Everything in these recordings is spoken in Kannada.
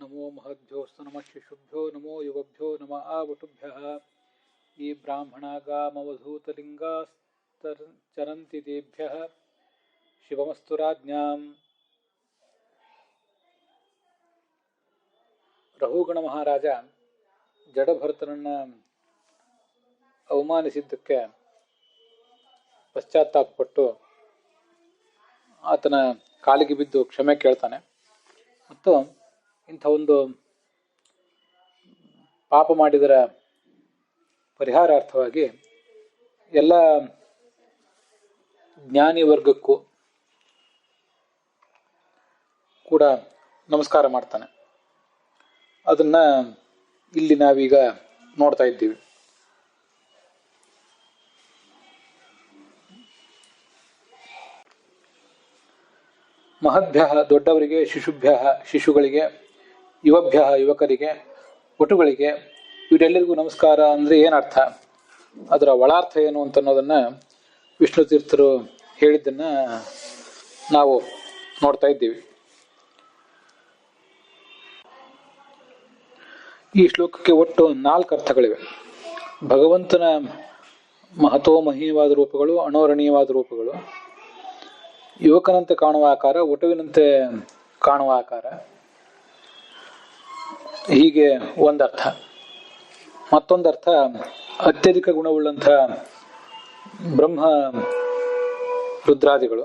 ನಮೋ ಮಹದ್ಭ್ಯೋಸ್ತು ನಮಃ ಶಿಶುಭ್ಯೋ ನಮೋ ಯುಗಭ್ಯೋ ನಮಃ ಆವಟುಭ್ಯಃ. ಈ ಬ್ರಾಹ್ಮಣಾಗಾಮವಧೂತಲಿಂಗಾಸ್ತರಂತಿ ತೇಭ್ಯಃ ಶಿವಮಸ್ತು ರಾಜ್ಞಾಂ. ರಹುಗಣ ಮಹಾರಾಜ ಜಡಭರತನನ್ನ ಅವಮಾನಿಸಿದ್ದಕ್ಕೆ ಪಶ್ಚಾತ್ತಾಪಪಟ್ಟು ಆತನ ಕಾಲಿಗೆ ಬಿದ್ದು ಕ್ಷಮೆ ಕೇಳ್ತಾನೆ. ಮತ್ತು ಇಂಥ ಒಂದು ಪಾಪ ಮಾಡಿದರ ಪರಿಹಾರಾರ್ಥವಾಗಿ ಎಲ್ಲ ಜ್ಞಾನಿ ವರ್ಗಕ್ಕೂ ಕೂಡ ನಮಸ್ಕಾರ ಮಾಡ್ತಾನೆ. ಅದನ್ನ ಇಲ್ಲಿ ನಾವೀಗ ನೋಡ್ತಾ ಇದ್ದೀವಿ. ಮಹದ್ಭ್ಯ ದೊಡ್ಡವರಿಗೆ, ಶಿಶುಭ್ಯ ಶಿಶುಗಳಿಗೆ, ಯುವಭ್ಯ ಯುವಕರಿಗೆ, ವಟುಗಳಿಗೆ, ಇವರೆಲ್ಲರಿಗೂ ನಮಸ್ಕಾರ ಅಂದ್ರೆ ಏನರ್ಥ, ಅದರ ಒಳಾರ್ಥ ಏನು ಅಂತ ಅನ್ನೋದನ್ನ ವಿಷ್ಣು ತೀರ್ಥರು ಹೇಳಿದ್ದನ್ನ ನಾವು ನೋಡ್ತಾ ಇದ್ದೀವಿ. ಈ ಶ್ಲೋಕಕ್ಕೆ ಒಟ್ಟು 4 ಅರ್ಥಗಳಿವೆ. ಭಗವಂತನ ಮಹತೋಮಹೀಯವಾದ ರೂಪಗಳು, ಅಣೋರಣೀಯವಾದ ರೂಪಗಳು, ಯುವಕನಂತೆ ಕಾಣುವ ಆಕಾರ, ವಟುವಿನಂತೆ ಕಾಣುವ ಆಕಾರ, ಹೀಗೆ ಒಂದರ್ಥ. ಮತ್ತೊಂದರ್ಥ ಅತ್ಯಧಿಕ ಗುಣವುಳ್ಳಂಥ ಬ್ರಹ್ಮ ರುದ್ರಾದಿಗಳು,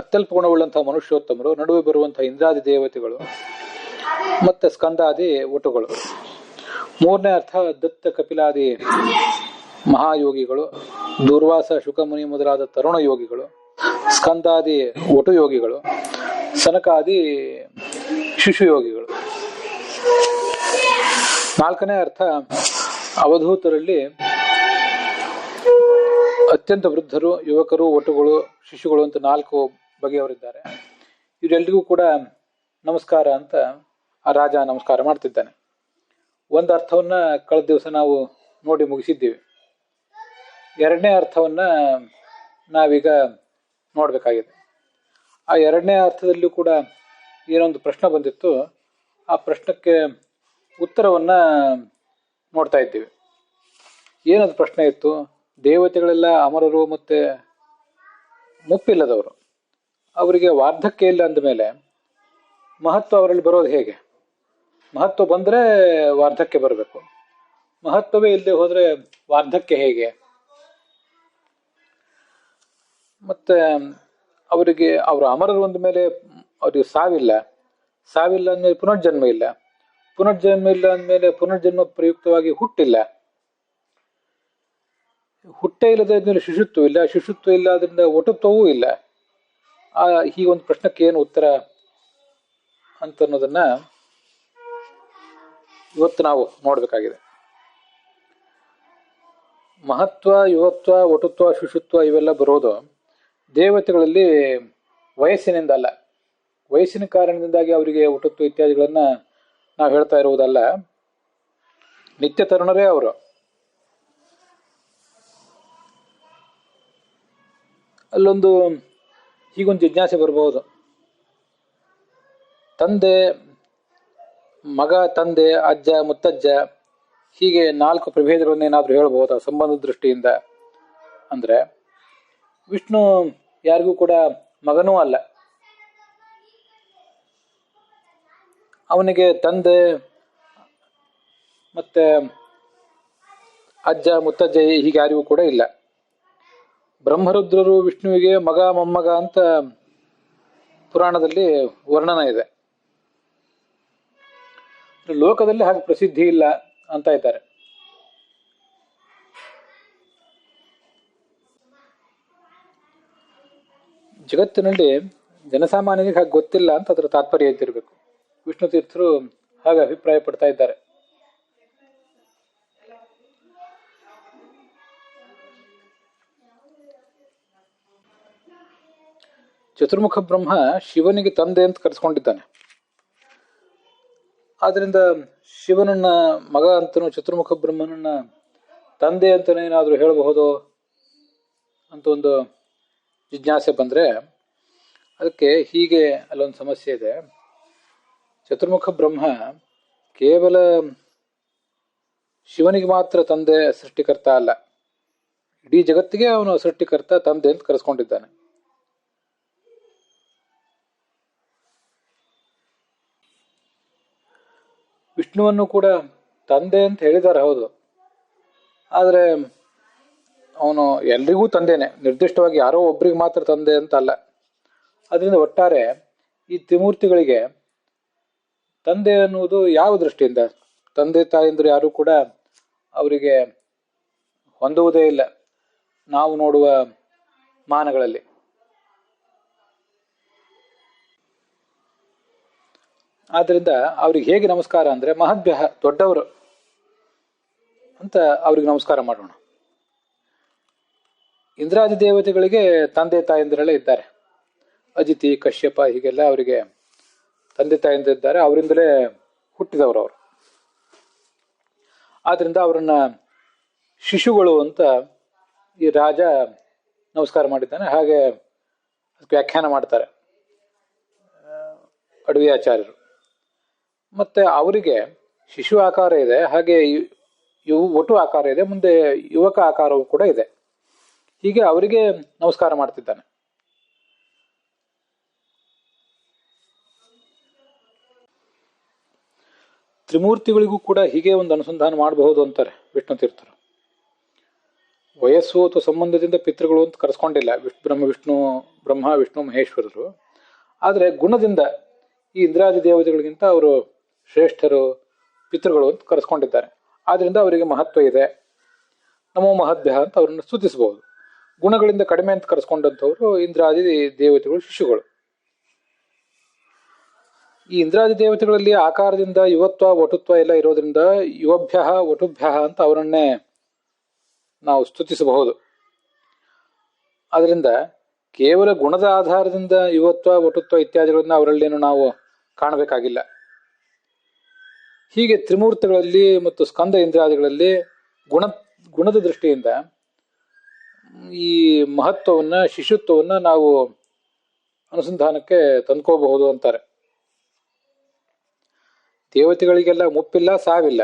ಅತ್ಯಲ್ಪ ಗುಣವುಳ್ಳಂತಹ ಮನುಷ್ಯೋತ್ತಮರು, ನಡುವೆ ಬರುವಂತಹ ಇಂದ್ರಾದಿ ದೇವತೆಗಳು, ಮತ್ತೆ ಸ್ಕಂದಾದಿ ವಟುಗಳು. ಮೂರನೇ ಅರ್ಥ ದತ್ತ ಕಪಿಲಾದಿ ಮಹಾಯೋಗಿಗಳು, ದೂರ್ವಾಸ ಶುಕಮುನಿ ಮೊದಲಾದ ತರುಣ ಯೋಗಿಗಳು, ಸ್ಕಂದಾದಿ ವಟು ಯೋಗಿಗಳು, ಸನಕಾದಿ ಶಿಶು ಯೋಗಿಗಳು. ನಾಲ್ಕನೇ ಅರ್ಥ ಅವಧೂತರಲ್ಲಿ ಅತ್ಯಂತ ವೃದ್ಧರು, ಯುವಕರು, ವಟುಗಳು, ಶಿಶುಗಳು ಅಂತ 4 ಬಗೆಯವರಿದ್ದಾರೆ. ಇವರೆಲ್ಲರಿಗೂ ಕೂಡ ನಮಸ್ಕಾರ ಅಂತ ಆ ರಾಜ ನಮಸ್ಕಾರ ಮಾಡ್ತಿದ್ದಾನೆ. ಒಂದು ಅರ್ಥವನ್ನ ಕಳೆದ ದಿವಸ ನಾವು ನೋಡಿ ಮುಗಿಸಿದ್ದೀವಿ. ಎರಡನೇ ಅರ್ಥವನ್ನ ನಾವೀಗ ನೋಡ್ಬೇಕಾಗಿದೆ. ಆ ಎರಡನೇ ಅರ್ಥದಲ್ಲೂ ಕೂಡ ಏನೊಂದು ಪ್ರಶ್ನೆ ಬಂದಿತ್ತು, ಆ ಪ್ರಶ್ನಕ್ಕೆ ಉತ್ತರವನ್ನ ನೋಡ್ತಾ ಇದ್ದೀವಿ. ಏನದು ಪ್ರಶ್ನೆ ಇತ್ತು? ದೇವತೆಗಳೆಲ್ಲ ಅಮರರು ಮತ್ತೆ ಮುಪ್ಪಿಲ್ಲದವರು, ಅವರಿಗೆ ವಾರ್ಧಕ್ಯ ಇಲ್ಲ ಅಂದಮೇಲೆ ಮಹತ್ವ ಅವರಲ್ಲಿ ಬರೋದು ಹೇಗೆ? ಮಹತ್ವ ಬಂದ್ರೆ ವಾರ್ಧಕ್ಯ ಬರಬೇಕು, ಮಹತ್ವವೇ ಇಲ್ಲದೆ ಹೋದ್ರೆ ವಾರ್ಧಕ್ಯ ಹೇಗೆ? ಮತ್ತೆ ಅವರಿಗೆ ಅವರು ಅಮರರು ಅಂದ ಮೇಲೆ ಅವ್ರಿಗೆ ಸಾವಿಲ್ಲ, ಸಾವಿಲ್ಲ ಅಂದ್ಮೇಲೆ ಪುನರ್ಜನ್ಮ ಇಲ್ಲ, ಪುನರ್ಜನ್ಮ ಇಲ್ಲ ಅಂದ್ಮೇಲೆ ಪುನರ್ಜನ್ಮ ಪ್ರಯುಕ್ತವಾಗಿ ಹುಟ್ಟಿಲ್ಲ, ಹುಟ್ಟೇ ಇಲ್ಲದಾದ್ಮೇಲೆ ಶಿಶುತ್ವ ಇಲ್ಲ, ಶಿಶುತ್ವ ಇಲ್ಲ ಅದರಿಂದ ವಟುತ್ವವೂ ಇಲ್ಲ. ಹೀಗೊಂದು ಪ್ರಶ್ನಕ್ಕೆ ಏನು ಉತ್ತರ ಅಂತ ಅನ್ನೋದನ್ನ ಇವತ್ತು ನಾವು ನೋಡ್ಬೇಕಾಗಿದೆ. ಮಹತ್ವ, ಯುವತ್ವ, ವಟುತ್ವ, ಶಿಶುತ್ವ ಇವೆಲ್ಲ ಬರೋದು ದೇವತೆಗಳಲ್ಲಿ ವಯಸ್ಸಿನಿಂದ ಅಲ್ಲ. ವಯಸ್ಸಿನ ಕಾರಣದಿಂದಾಗಿ ಅವರಿಗೆ ವಟುತ್ವ ಇತ್ಯಾದಿಗಳನ್ನ ನಾವು ಹೇಳ್ತಾ ಇರುವುದಲ್ಲ. ನಿತ್ಯ ತರುಣರೇ ಅವರು. ಅಲ್ಲೊಂದು ಹೀಗೊಂದು ಜಿಜ್ಞಾಸೆ ಬರಬಹುದು. ತಂದೆ, ಮಗ, ತಂದೆ, ಅಜ್ಜ, ಮುತ್ತಜ್ಜ, ಹೀಗೆ 4 ಪ್ರಭೇದಗಳನ್ನೇನಾದ್ರೂ ಹೇಳ್ಬಹುದಾ ಸಂಬಂಧ ದೃಷ್ಟಿಯಿಂದ? ಅಂದ್ರೆ ವಿಷ್ಣು ಯಾರಿಗೂ ಕೂಡ ಮಗನೂ ಅಲ್ಲ. ಅವನಿಗೆ ತಂದೆ ಮತ್ತೆ ಅಜ್ಜ, ಮುತ್ತಜ್ಜ ಹೀಗೆ ಯಾರಿಗೂ ಕೂಡ ಇಲ್ಲ. ಬ್ರಹ್ಮರುದ್ರರು ವಿಷ್ಣುವಿಗೆ ಮಗ, ಮೊಮ್ಮಗ ಅಂತ ಪುರಾಣದಲ್ಲಿ ವರ್ಣನ ಇದೆ. ಲೋಕದಲ್ಲಿ ಹಾಗೆ ಪ್ರಸಿದ್ಧಿ ಇಲ್ಲ ಅಂತ ಇದ್ದಾರೆ. ಜಗತ್ತಿನಲ್ಲಿ ಜನಸಾಮಾನ್ಯನಿಗೆ ಹಾಗೆ ಗೊತ್ತಿಲ್ಲ ಅಂತ ಅದರ ತಾತ್ಪರ್ಯ ಇದ್ದಿರಬೇಕು. ವಿಷ್ಣು ತೀರ್ಥರು ಹಾಗೆ ಅಭಿಪ್ರಾಯ ಪಡ್ತಾ ಇದ್ದಾರೆ. ಚತುರ್ಮುಖ ಬ್ರಹ್ಮ ಶಿವನಿಗೆ ತಂದೆ ಅಂತ ಕರೆಸ್ಕೊಂಡಿದ್ದಾನೆ. ಆದ್ರಿಂದ ಶಿವನನ್ನ ಮಗ ಅಂತನೂ ಚತುರ್ಮುಖ ಬ್ರಹ್ಮನನ್ನ ತಂದೆ ಅಂತನೇ ಏನಾದ್ರೂ ಹೇಳಬಹುದು ಅಂತ ಒಂದು ಜಿಜ್ಞಾಸೆ ಬಂದ್ರೆ ಅದಕ್ಕೆ ಹೀಗೆ ಅಲ್ಲೊಂದು ಸಮಸ್ಯೆ ಇದೆ. ಚತುರ್ಮುಖ ಬ್ರಹ್ಮ ಕೇವಲ ಶಿವನಿಗೆ ಮಾತ್ರ ತಂದೆ ಸೃಷ್ಟಿಕರ್ತ ಅಲ್ಲ, ಇಡೀ ಜಗತ್ತಿಗೆ ಅವನು ಸೃಷ್ಟಿಕರ್ತ ತಂದೆ ಅಂತ ಕರೆಸ್ಕೊಂಡಿದ್ದಾನೆ. ವಿಷ್ಣುವನ್ನು ಕೂಡ ತಂದೆ ಅಂತ ಹೇಳಿದ್ದಾರೆ, ಹೌದು. ಆದರೆ ಅವನು ಎಲ್ರಿಗೂ ತಂದೆನೆ, ನಿರ್ದಿಷ್ಟವಾಗಿ ಯಾರೋ ಒಬ್ರಿಗೆ ಮಾತ್ರ ತಂದೆ ಅಂತ ಅಲ್ಲ. ಅದರಿಂದ ಒಟ್ಟಾರೆ ಈ ತ್ರಿಮೂರ್ತಿಗಳಿಗೆ ತಂದೆ ಅನ್ನುವುದು ಯಾವ ದೃಷ್ಟಿಯಿಂದ? ತಂದೆ ತಾಯಂದ್ರು ಯಾರು ಕೂಡ ಅವರಿಗೆ ಹೊಂದುವುದೇ ಇಲ್ಲ ನಾವು ನೋಡುವ ಮಾನಗಳಲ್ಲಿ. ಆದ್ರಿಂದ ಅವ್ರಿಗೆ ಹೇಗೆ ನಮಸ್ಕಾರ ಅಂದ್ರೆ ಮಹದ್ಭ್ಯ, ದೊಡ್ಡವರು ಅಂತ ಅವ್ರಿಗೆ ನಮಸ್ಕಾರ ಮಾಡೋಣ. ಇಂದ್ರಾದಿ ದೇವತೆಗಳಿಗೆ ತಂದೆ ತಾಯಂದಿರೆಲ್ಲ ಇದ್ದಾರೆ. ಅಜಿತಿ, ಕಶ್ಯಪ ಹೀಗೆಲ್ಲ ಅವರಿಗೆ ತಂದೆ ತಾಯಂದಿರು ಇದ್ದಾರೆ, ಅವರಿಂದಲೇ ಹುಟ್ಟಿದವರು ಅವರು. ಆದ್ರಿಂದ ಅವರನ್ನ ಶಿಶುಗಳು ಅಂತ ಈ ರಾಜ ನಮಸ್ಕಾರ ಮಾಡಿದ್ದಾನೆ. ಹಾಗೆ ವ್ಯಾಖ್ಯಾನ ಮಾಡ್ತಾರೆ ಅಡವಿ ಆಚಾರ್ಯರು. ಮತ್ತೆ ಅವರಿಗೆ ಶಿಶು ಆಕಾರ ಇದೆ, ಹಾಗೆ ವಟು ಆಕಾರ ಇದೆ, ಮುಂದೆ ಯುವಕ ಆಕಾರವೂ ಕೂಡ ಇದೆ. ಹೀಗೆ ಅವರಿಗೆ ನಮಸ್ಕಾರ ಮಾಡ್ತಿದ್ದಾನೆ. ತ್ರಿಮೂರ್ತಿಗಳಿಗೂ ಕೂಡ ಹೀಗೆ ಒಂದು ಅನುಸಂಧಾನ ಮಾಡಬಹುದು ಅಂತಾರೆ ವಿಷ್ಣು ತೀರ್ಥರು. ವಯಸ್ಸು ಅಥವಾ ಸಂಬಂಧದಿಂದ ಪಿತೃಗಳು ಅಂತ ಕರೆಸ್ಕೊಂಡಿಲ್ಲ ಬ್ರಹ್ಮ ವಿಷ್ಣು ಮಹೇಶ್ವರರು. ಆದರೆ ಗುಣದಿಂದ ಈ ಇಂದ್ರಾದಿ ದೇವತೆಗಳಿಗಿಂತ ಅವರು ಶ್ರೇಷ್ಠರು, ಪಿತೃಗಳು ಅಂತ ಕರೆಸ್ಕೊಂಡಿದ್ದಾರೆ. ಆದ್ರಿಂದ ಅವರಿಗೆ ಮಹತ್ವ ಇದೆ. ನಮೋ ಮಹದ್ಭ್ಯ ಅಂತ ಅವರನ್ನು ಸ್ತುತಿಸಬಹುದು. ಗುಣಗಳಿಂದ ಕಡಿಮೆ ಅಂತ ಕರೆಸ್ಕೊಂಡಂಥವ್ರು ಇಂದ್ರಾದಿ ದೇವತೆಗಳು, ಶಿಶುಗಳು. ಈ ಇಂದ್ರಾದಿ ದೇವತೆಗಳಲ್ಲಿ ಆಕಾರದಿಂದ ಯುವತ್ವ ವಟುತ್ವ ಎಲ್ಲ ಇರೋದ್ರಿಂದ ಯುವಭ್ಯ ವಟುಭ್ಯ ಅಂತ ಅವರನ್ನೇ ನಾವು ಸ್ತುತಿಸಬಹುದು. ಅದರಿಂದ ಕೇವಲ ಗುಣದ ಆಧಾರದಿಂದ ಯುವತ್ವ ವಟುತ್ವ ಇತ್ಯಾದಿಗಳನ್ನ ಅವರಲ್ಲೇನು ನಾವು ಕಾಣಬೇಕಾಗಿಲ್ಲ. ಹೀಗೆ ತ್ರಿಮೂರ್ತಿಗಳಲ್ಲಿ ಮತ್ತು ಸ್ಕಂದ ಇಂದ್ರಾದಿಗಳಲ್ಲಿ ಗುಣದ ದೃಷ್ಟಿಯಿಂದ ಈ ಮಹತ್ವವನ್ನ, ಶಿಶುತ್ವವನ್ನ ನಾವು ಅನುಸಂಧಾನಕ್ಕೆ ತಂದ್ಕೋಬಹುದು ಅಂತಾರೆ. ದೇವತೆಗಳಿಗೆಲ್ಲ ಮುಪ್ಪಿಲ್ಲ, ಸಾವಿಲ್ಲ.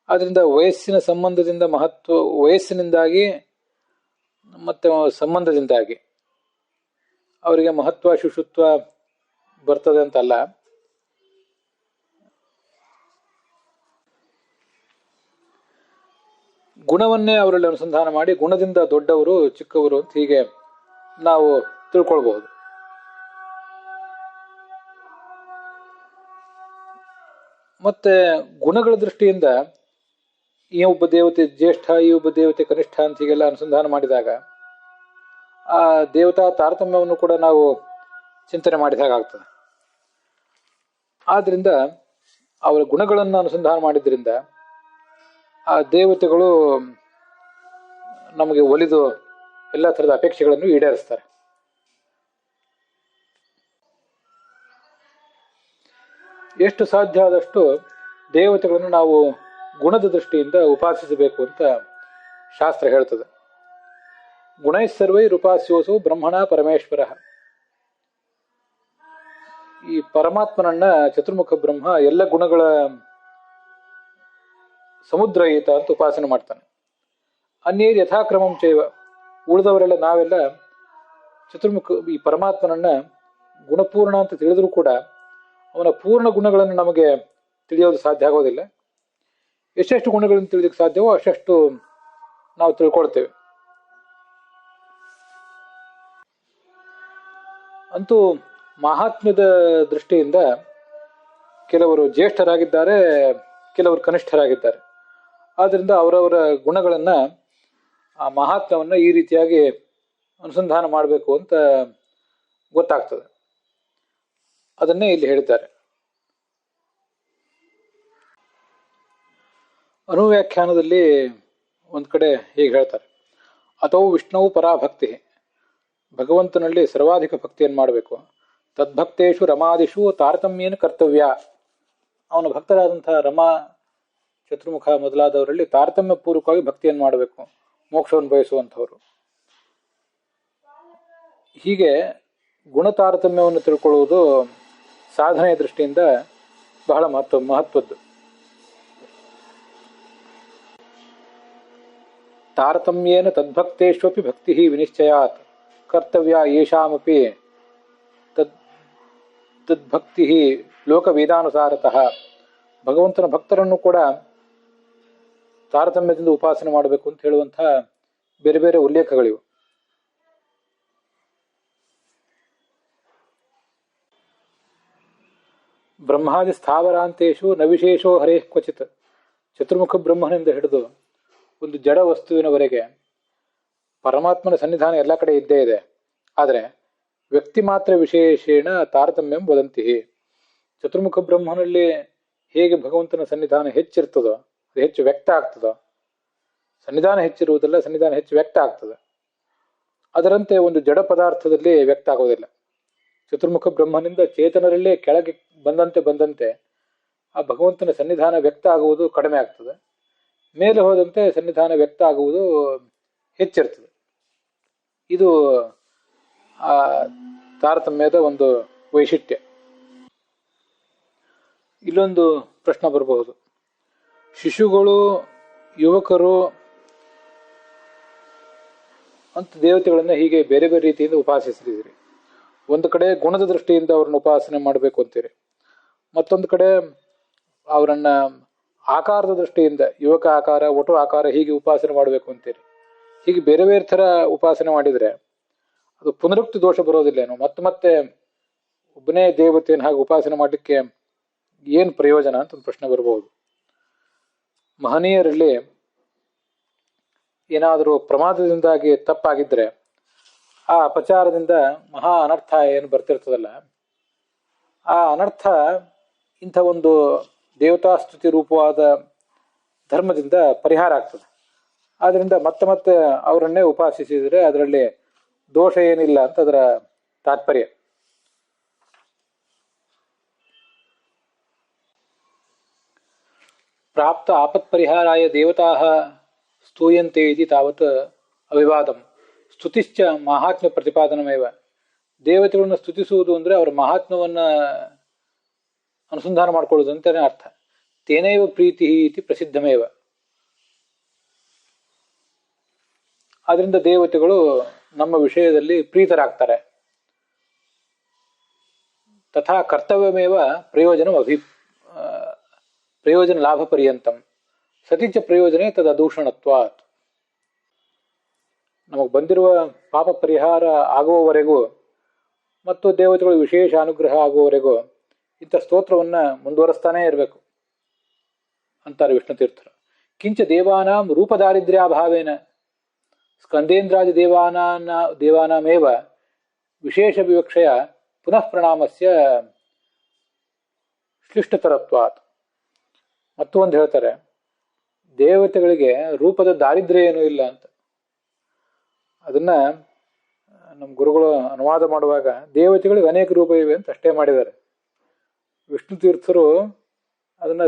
ಆದ್ರಿಂದ ವಯಸ್ಸಿನ ಸಂಬಂಧದಿಂದ ವಯಸ್ಸಿನಿಂದಾಗಿ ಮತ್ತೆ ಸಂಬಂಧದಿಂದಾಗಿ ಅವರಿಗೆ ಮಹತ್ವ ಶಿಶುತ್ವ ಬರ್ತದೆ ಅಂತಲ್ಲ. ಗುಣವನ್ನೇ ಅವರಲ್ಲಿ ಅನುಸಂಧಾನ ಮಾಡಿ ಗುಣದಿಂದ ದೊಡ್ಡವರು ಚಿಕ್ಕವರು ಅಂತ ಹೀಗೆ ನಾವು ತಿಳ್ಕೊಳ್ಬಹುದು. ಮತ್ತೆ ಗುಣಗಳ ದೃಷ್ಟಿಯಿಂದ ಈ ಒಬ್ಬ ದೇವತೆ ಜ್ಯೇಷ್ಠ, ಈ ಒಬ್ಬ ದೇವತೆ ಕನಿಷ್ಠ ಅಂತ ಹೀಗೆಲ್ಲ ಅನುಸಂಧಾನ ಮಾಡಿದಾಗ ಆ ದೇವತಾ ತಾರತಮ್ಯವನ್ನು ಕೂಡ ನಾವು ಚಿಂತನೆ ಮಾಡಿದಾಗ ಆಗ್ತದೆ. ಆದ್ರಿಂದ ಅವರ ಗುಣಗಳನ್ನು ಅನುಸಂಧಾನ ಮಾಡಿದ್ರಿಂದ ಆ ದೇವತೆಗಳು ನಮಗೆ ಒಲಿದು ಎಲ್ಲ ಥರದ ಅಪೇಕ್ಷೆಗಳನ್ನು ಈಡೇರಿಸ್ತಾರೆ. ಎಷ್ಟು ಸಾಧ್ಯ ಆದಷ್ಟು ದೇವತೆಗಳನ್ನು ನಾವು ಗುಣದ ದೃಷ್ಟಿಯಿಂದ ಉಪಾಸಿಸಬೇಕು ಅಂತ ಶಾಸ್ತ್ರ ಹೇಳ್ತದೆ. ಗುಣೈಸ್ಸರ್ವೈರುಪಾಸ್ಯೋಸು ಬ್ರಹ್ಮಣ ಪರಮೇಶ್ವರ. ಈ ಪರಮಾತ್ಮನನ್ನ ಚತುರ್ಮುಖ ಬ್ರಹ್ಮ ಎಲ್ಲ ಗುಣಗಳ ಸಮುದ್ರ ಈತ ಅಂತ ಉಪಾಸನೆ ಮಾಡ್ತಾನೆ. ಅನ್ಯೇರ್ ಯಥಾಕ್ರಮಂ ಚೈವ. ಉಳಿದವರೆಲ್ಲ ನಾವೆಲ್ಲ ಈ ಪರಮಾತ್ಮನನ್ನ ಗುಣಪೂರ್ಣ ಅಂತ ತಿಳಿದ್ರೂ ಕೂಡ ಅವನ ಪೂರ್ಣ ಗುಣಗಳನ್ನು ನಮಗೆ ತಿಳಿಯೋದು ಸಾಧ್ಯ ಆಗೋದಿಲ್ಲ. ಎಷ್ಟೆಷ್ಟು ಗುಣಗಳನ್ನು ತಿಳಿಯೋದಕ್ಕೆ ಸಾಧ್ಯವೋ ಅಷ್ಟು ನಾವು ತಿಳ್ಕೊಳ್ತೇವೆ. ಅಂತೂ ಮಹಾತ್ಮ್ಯದ ದೃಷ್ಟಿಯಿಂದ ಕೆಲವರು ಜ್ಯೇಷ್ಠರಾಗಿದ್ದಾರೆ, ಕೆಲವರು ಕನಿಷ್ಠರಾಗಿದ್ದಾರೆ. ಆದ್ರಿಂದ ಅವರವರ ಗುಣಗಳನ್ನ, ಆ ಮಹಾತ್ಮ್ಯವನ್ನ ಈ ರೀತಿಯಾಗಿ ಅನುಸಂಧಾನ ಮಾಡಬೇಕು ಅಂತ ಗೊತ್ತಾಗ್ತದೆ. ಅದನ್ನೇ ಇಲ್ಲಿ ಹೇಳಿದ್ದಾರೆ. ಅನುವ್ಯಾಖ್ಯಾನದಲ್ಲಿ ಒಂದ್ ಕಡೆ ಹೀಗೆ ಹೇಳ್ತಾರೆ: ಅಥೋ ವಿಷ್ಣುವು ಪರಾಭಕ್ತಿ. ಭಗವಂತನಲ್ಲಿ ಸರ್ವಾಧಿಕ ಭಕ್ತಿಯನ್ನು ಮಾಡಬೇಕು. ತದ್ಭಕ್ತೇಶು ರಮಾದಿಷು ತಾರತಮ್ಯೇನ ಕರ್ತವ್ಯ. ಅವನ ಭಕ್ತರಾದಂತಹ ರಮಾ, ಚತುರ್ಮುಖ ಮೊದಲಾದವರಲ್ಲಿ ತಾರತಮ್ಯ ಪೂರ್ವಕವಾಗಿ ಭಕ್ತಿಯನ್ನು ಮಾಡಬೇಕು, ಮೋಕ್ಷವನ್ನು ಬಯಸುವಂಥವ್ರು. ಹೀಗೆ ಗುಣ ತಾರತಮ್ಯವನ್ನು ತಿಳ್ಕೊಳ್ಳುವುದು ಸಾಧನೆಯ ದೃಷ್ಟಿಯಿಂದ ಬಹಳ ಮಹತ್ವದ್ದು. ತಾರತಮ್ಯೇನ ತದ್ಭಕ್ತೇಷ್ವಪಿ ಭಕ್ತಿ ವಿನಿಶ್ಚಯಾತ್ ಕರ್ತವ್ಯ ಯೇಷಾಮಪಿ ತದ್ಭಕ್ತಿ ಲೋಕವೇದಾನುಸಾರತಃ. ಭಗವಂತನ ಭಕ್ತರನ್ನು ಕೂಡ ತಾರತಮ್ಯದಿಂದ ಉಪಾಸನೆ ಮಾಡಬೇಕು ಅಂತ ಹೇಳುವಂತಹ ಬೇರೆ ಬೇರೆ ಉಲ್ಲೇಖಗಳಿವು. ಬ್ರಹ್ಮಾದಿ ಸ್ಥಾವರಾಂತೇಶು ನ ವಿಶೇಷೋ ಹರೇ ಕ್ವಚಿತ್. ಚತುರ್ಮುಖ ಬ್ರಹ್ಮನಿಂದ ಹಿಡಿದು ಒಂದು ಜಡ ವಸ್ತುವಿನವರೆಗೆ ಪರಮಾತ್ಮನ ಸನ್ನಿಧಾನ ಎಲ್ಲ ಕಡೆ ಇದ್ದೇ ಇದೆ. ಆದರೆ ವ್ಯಕ್ತಿ ಮಾತ್ರ ವಿಶೇಷೇಣ ತಾರತಮ್ಯಂ ವದಂತಿ. ಚತುರ್ಮುಖ ಬ್ರಹ್ಮನಲ್ಲಿ ಹೇಗೆ ಭಗವಂತನ ಸನ್ನಿಧಾನ ಹೆಚ್ಚಿರ್ತದೋ, ಅದು ಹೆಚ್ಚು ವ್ಯಕ್ತ ಆಗ್ತದೋ, ಸನ್ನಿಧಾನ ಹೆಚ್ಚಿರುವುದಲ್ಲ, ಸನ್ನಿಧಾನ ಹೆಚ್ಚು ವ್ಯಕ್ತ ಆಗ್ತದೆ, ಅದರಂತೆ ಒಂದು ಜಡ ಪದಾರ್ಥದಲ್ಲಿ ವ್ಯಕ್ತ ಆಗೋದಿಲ್ಲ. ಚತುರ್ಮುಖ ಬ್ರಹ್ಮನಿಂದ ಚೇತನರಲ್ಲೇ ಕೆಳಗೆ ಬಂದಂತೆ ಆ ಭಗವಂತನ ಸನ್ನಿಧಾನ ವ್ಯಕ್ತ ಆಗುವುದು ಕಡಿಮೆ ಆಗ್ತದೆ, ಮೇಲೆ ಹೋದಂತೆ ಸನ್ನಿಧಾನ ವ್ಯಕ್ತ ಆಗುವುದು ಹೆಚ್ಚಿರ್ತದೆ. ಇದು ಆ ತಾರತಮ್ಯದ ಒಂದು ವೈಶಿಷ್ಟ್ಯ. ಇಲ್ಲೊಂದು ಪ್ರಶ್ನೆ ಬರಬಹುದು, ಶಿಶುಗಳು, ಯುವಕರು ಅಂತ ದೇವತೆಗಳನ್ನ ಹೀಗೆ ಬೇರೆ ಬೇರೆ ರೀತಿಯಿಂದ ಉಪಾಸಿಸಿದ್ರಿ. ಒಂದು ಕಡೆ ಗುಣದ ದೃಷ್ಟಿಯಿಂದ ಅವ್ರನ್ನ ಉಪಾಸನೆ ಮಾಡಬೇಕು ಅಂತೀರಿ, ಮತ್ತೊಂದು ಕಡೆ ಅವರನ್ನ ಆಕಾರದ ದೃಷ್ಟಿಯಿಂದ ಯುವಕ ಆಕಾರ, ಒಟು ಆಕಾರ ಹೀಗೆ ಉಪಾಸನೆ ಮಾಡಬೇಕು ಅಂತೀರಿ. ಹೀಗೆ ಬೇರೆ ಬೇರೆ ಥರ ಉಪಾಸನೆ ಮಾಡಿದರೆ ಅದು ಪುನರುಕ್ತಿ ದೋಷ ಬರೋದಿಲ್ಲೇನೋ? ಮತ್ತೆ ಒಬ್ಬನೇ ದೇವತೆಯನ್ನು ಹಾಗೆ ಉಪಾಸನೆ ಮಾಡಲಿಕ್ಕೆ ಏನು ಪ್ರಯೋಜನ ಅಂತ ಒಂದು ಪ್ರಶ್ನೆ ಬರಬಹುದು. ಮಹನೀಯರಲ್ಲಿ ಏನಾದರೂ ಪ್ರಮಾದದಿಂದಾಗಿ ತಪ್ಪಾಗಿದ್ರೆ ಆ ಅಪಚಾರದಿಂದ ಮಹಾ ಅನರ್ಥ ಏನು ಬರ್ತಿರ್ತದಲ್ಲ, ಆ ಅನರ್ಥ ಇಂಥ ಒಂದು ದೇವತಾಸ್ತುತಿ ರೂಪವಾದ ಧರ್ಮದಿಂದ ಪರಿಹಾರ ಆಗ್ತದೆ. ಆದ್ದರಿಂದ ಮತ್ತೆ ಅವರನ್ನೇ ಉಪಾಸಿಸಿದರೆ ಅದರಲ್ಲಿ ದೋಷ ಏನಿಲ್ಲ ಅಂತ ಅದರ ತಾತ್ಪರ್ಯ. ಪ್ರಾಪ್ತ ಆಪತ್ ಪರಿಹಾರಾಯ ದೇವತಾ ಸ್ತೂಯಂತೆ ಇತಿ ತಾವತ್ ಅವಿವಾದಂ. ಸ್ತುತಿಶ್ಚ ಮಹಾತ್ಮ್ಯ ಪ್ರತಿಪಾದನಮೇವ. ದೇವತೆಗಳನ್ನು ಸ್ತುತಿಸುವುದು ಅಂದರೆ ಅವರ ಮಹಾತ್ಮ್ಯವನ್ನು ಅನುಸಂಧಾನ ಮಾಡಿಕೊಳ್ಳುವುದು ಅಂತಲೇ ಅರ್ಥ. ತೇನೈವ ಪ್ರೀತಿ ಇತಿ ಪ್ರಸಿದ್ಧಮೇವ. ಆದ್ರಿಂದ ದೇವತೆಗಳು ನಮ್ಮ ವಿಷಯದಲ್ಲಿ ಪ್ರೀತರಾಗ್ತಾರೆ. ತಥಾ ಕರ್ತವ್ಯಮೇವ ಪ್ರಯೋಜನ ಲಾಭ ಪರ್ಯಂತಂ ಸತಿಚ ಪ್ರಯೋಜನೆ ತದದೂಷಣತ್ವಾತ್. ನಮಗೆ ಬಂದಿರುವ ಪಾಪ ಪರಿಹಾರ ಆಗುವವರೆಗೂ ಮತ್ತು ದೇವತೆಗಳು ವಿಶೇಷ ಅನುಗ್ರಹ ಆಗುವವರೆಗೂ ಇಂಥ ಸ್ತೋತ್ರವನ್ನು ಮುಂದುವರಿಸ್ತಾನೇ ಇರಬೇಕು ಅಂತಾರೆ ವಿಷ್ಣು ತೀರ್ಥರು. ಕಿಂಚ ದೇವಾನಾಂ ರೂಪದಾರಿದ್ರ್ಯಾಭಾವೇನ ಸ್ಕಂದೇಂದ್ರಾದಿ ದೇವಾನಾಮೇವ ವಿಶೇಷ ವಿವಕ್ಷಯ ಪುನಃ ಪ್ರಣಾಮಸ್ಯ ಶ್ಲಿಷ್ಟತರತ್ವಾತ್. ಮತ್ತೊಂದು ಹೇಳ್ತಾರೆ, ದೇವತೆಗಳಿಗೆ ರೂಪದ ದಾರಿದ್ರ್ಯ ಏನೂ ಇಲ್ಲ ಅಂತ. ಅದನ್ನ ನಮ್ಮ ಗುರುಗಳು ಅನುವಾದ ಮಾಡುವಾಗ ದೇವತೆಗಳಿಗೆ ಅನೇಕ ರೂಪ ಇವೆ ಅಂತ ಅಷ್ಟೇ ಮಾಡಿದ್ದಾರೆ. ವಿಷ್ಣು ತೀರ್ಥರು ಅದನ್ನ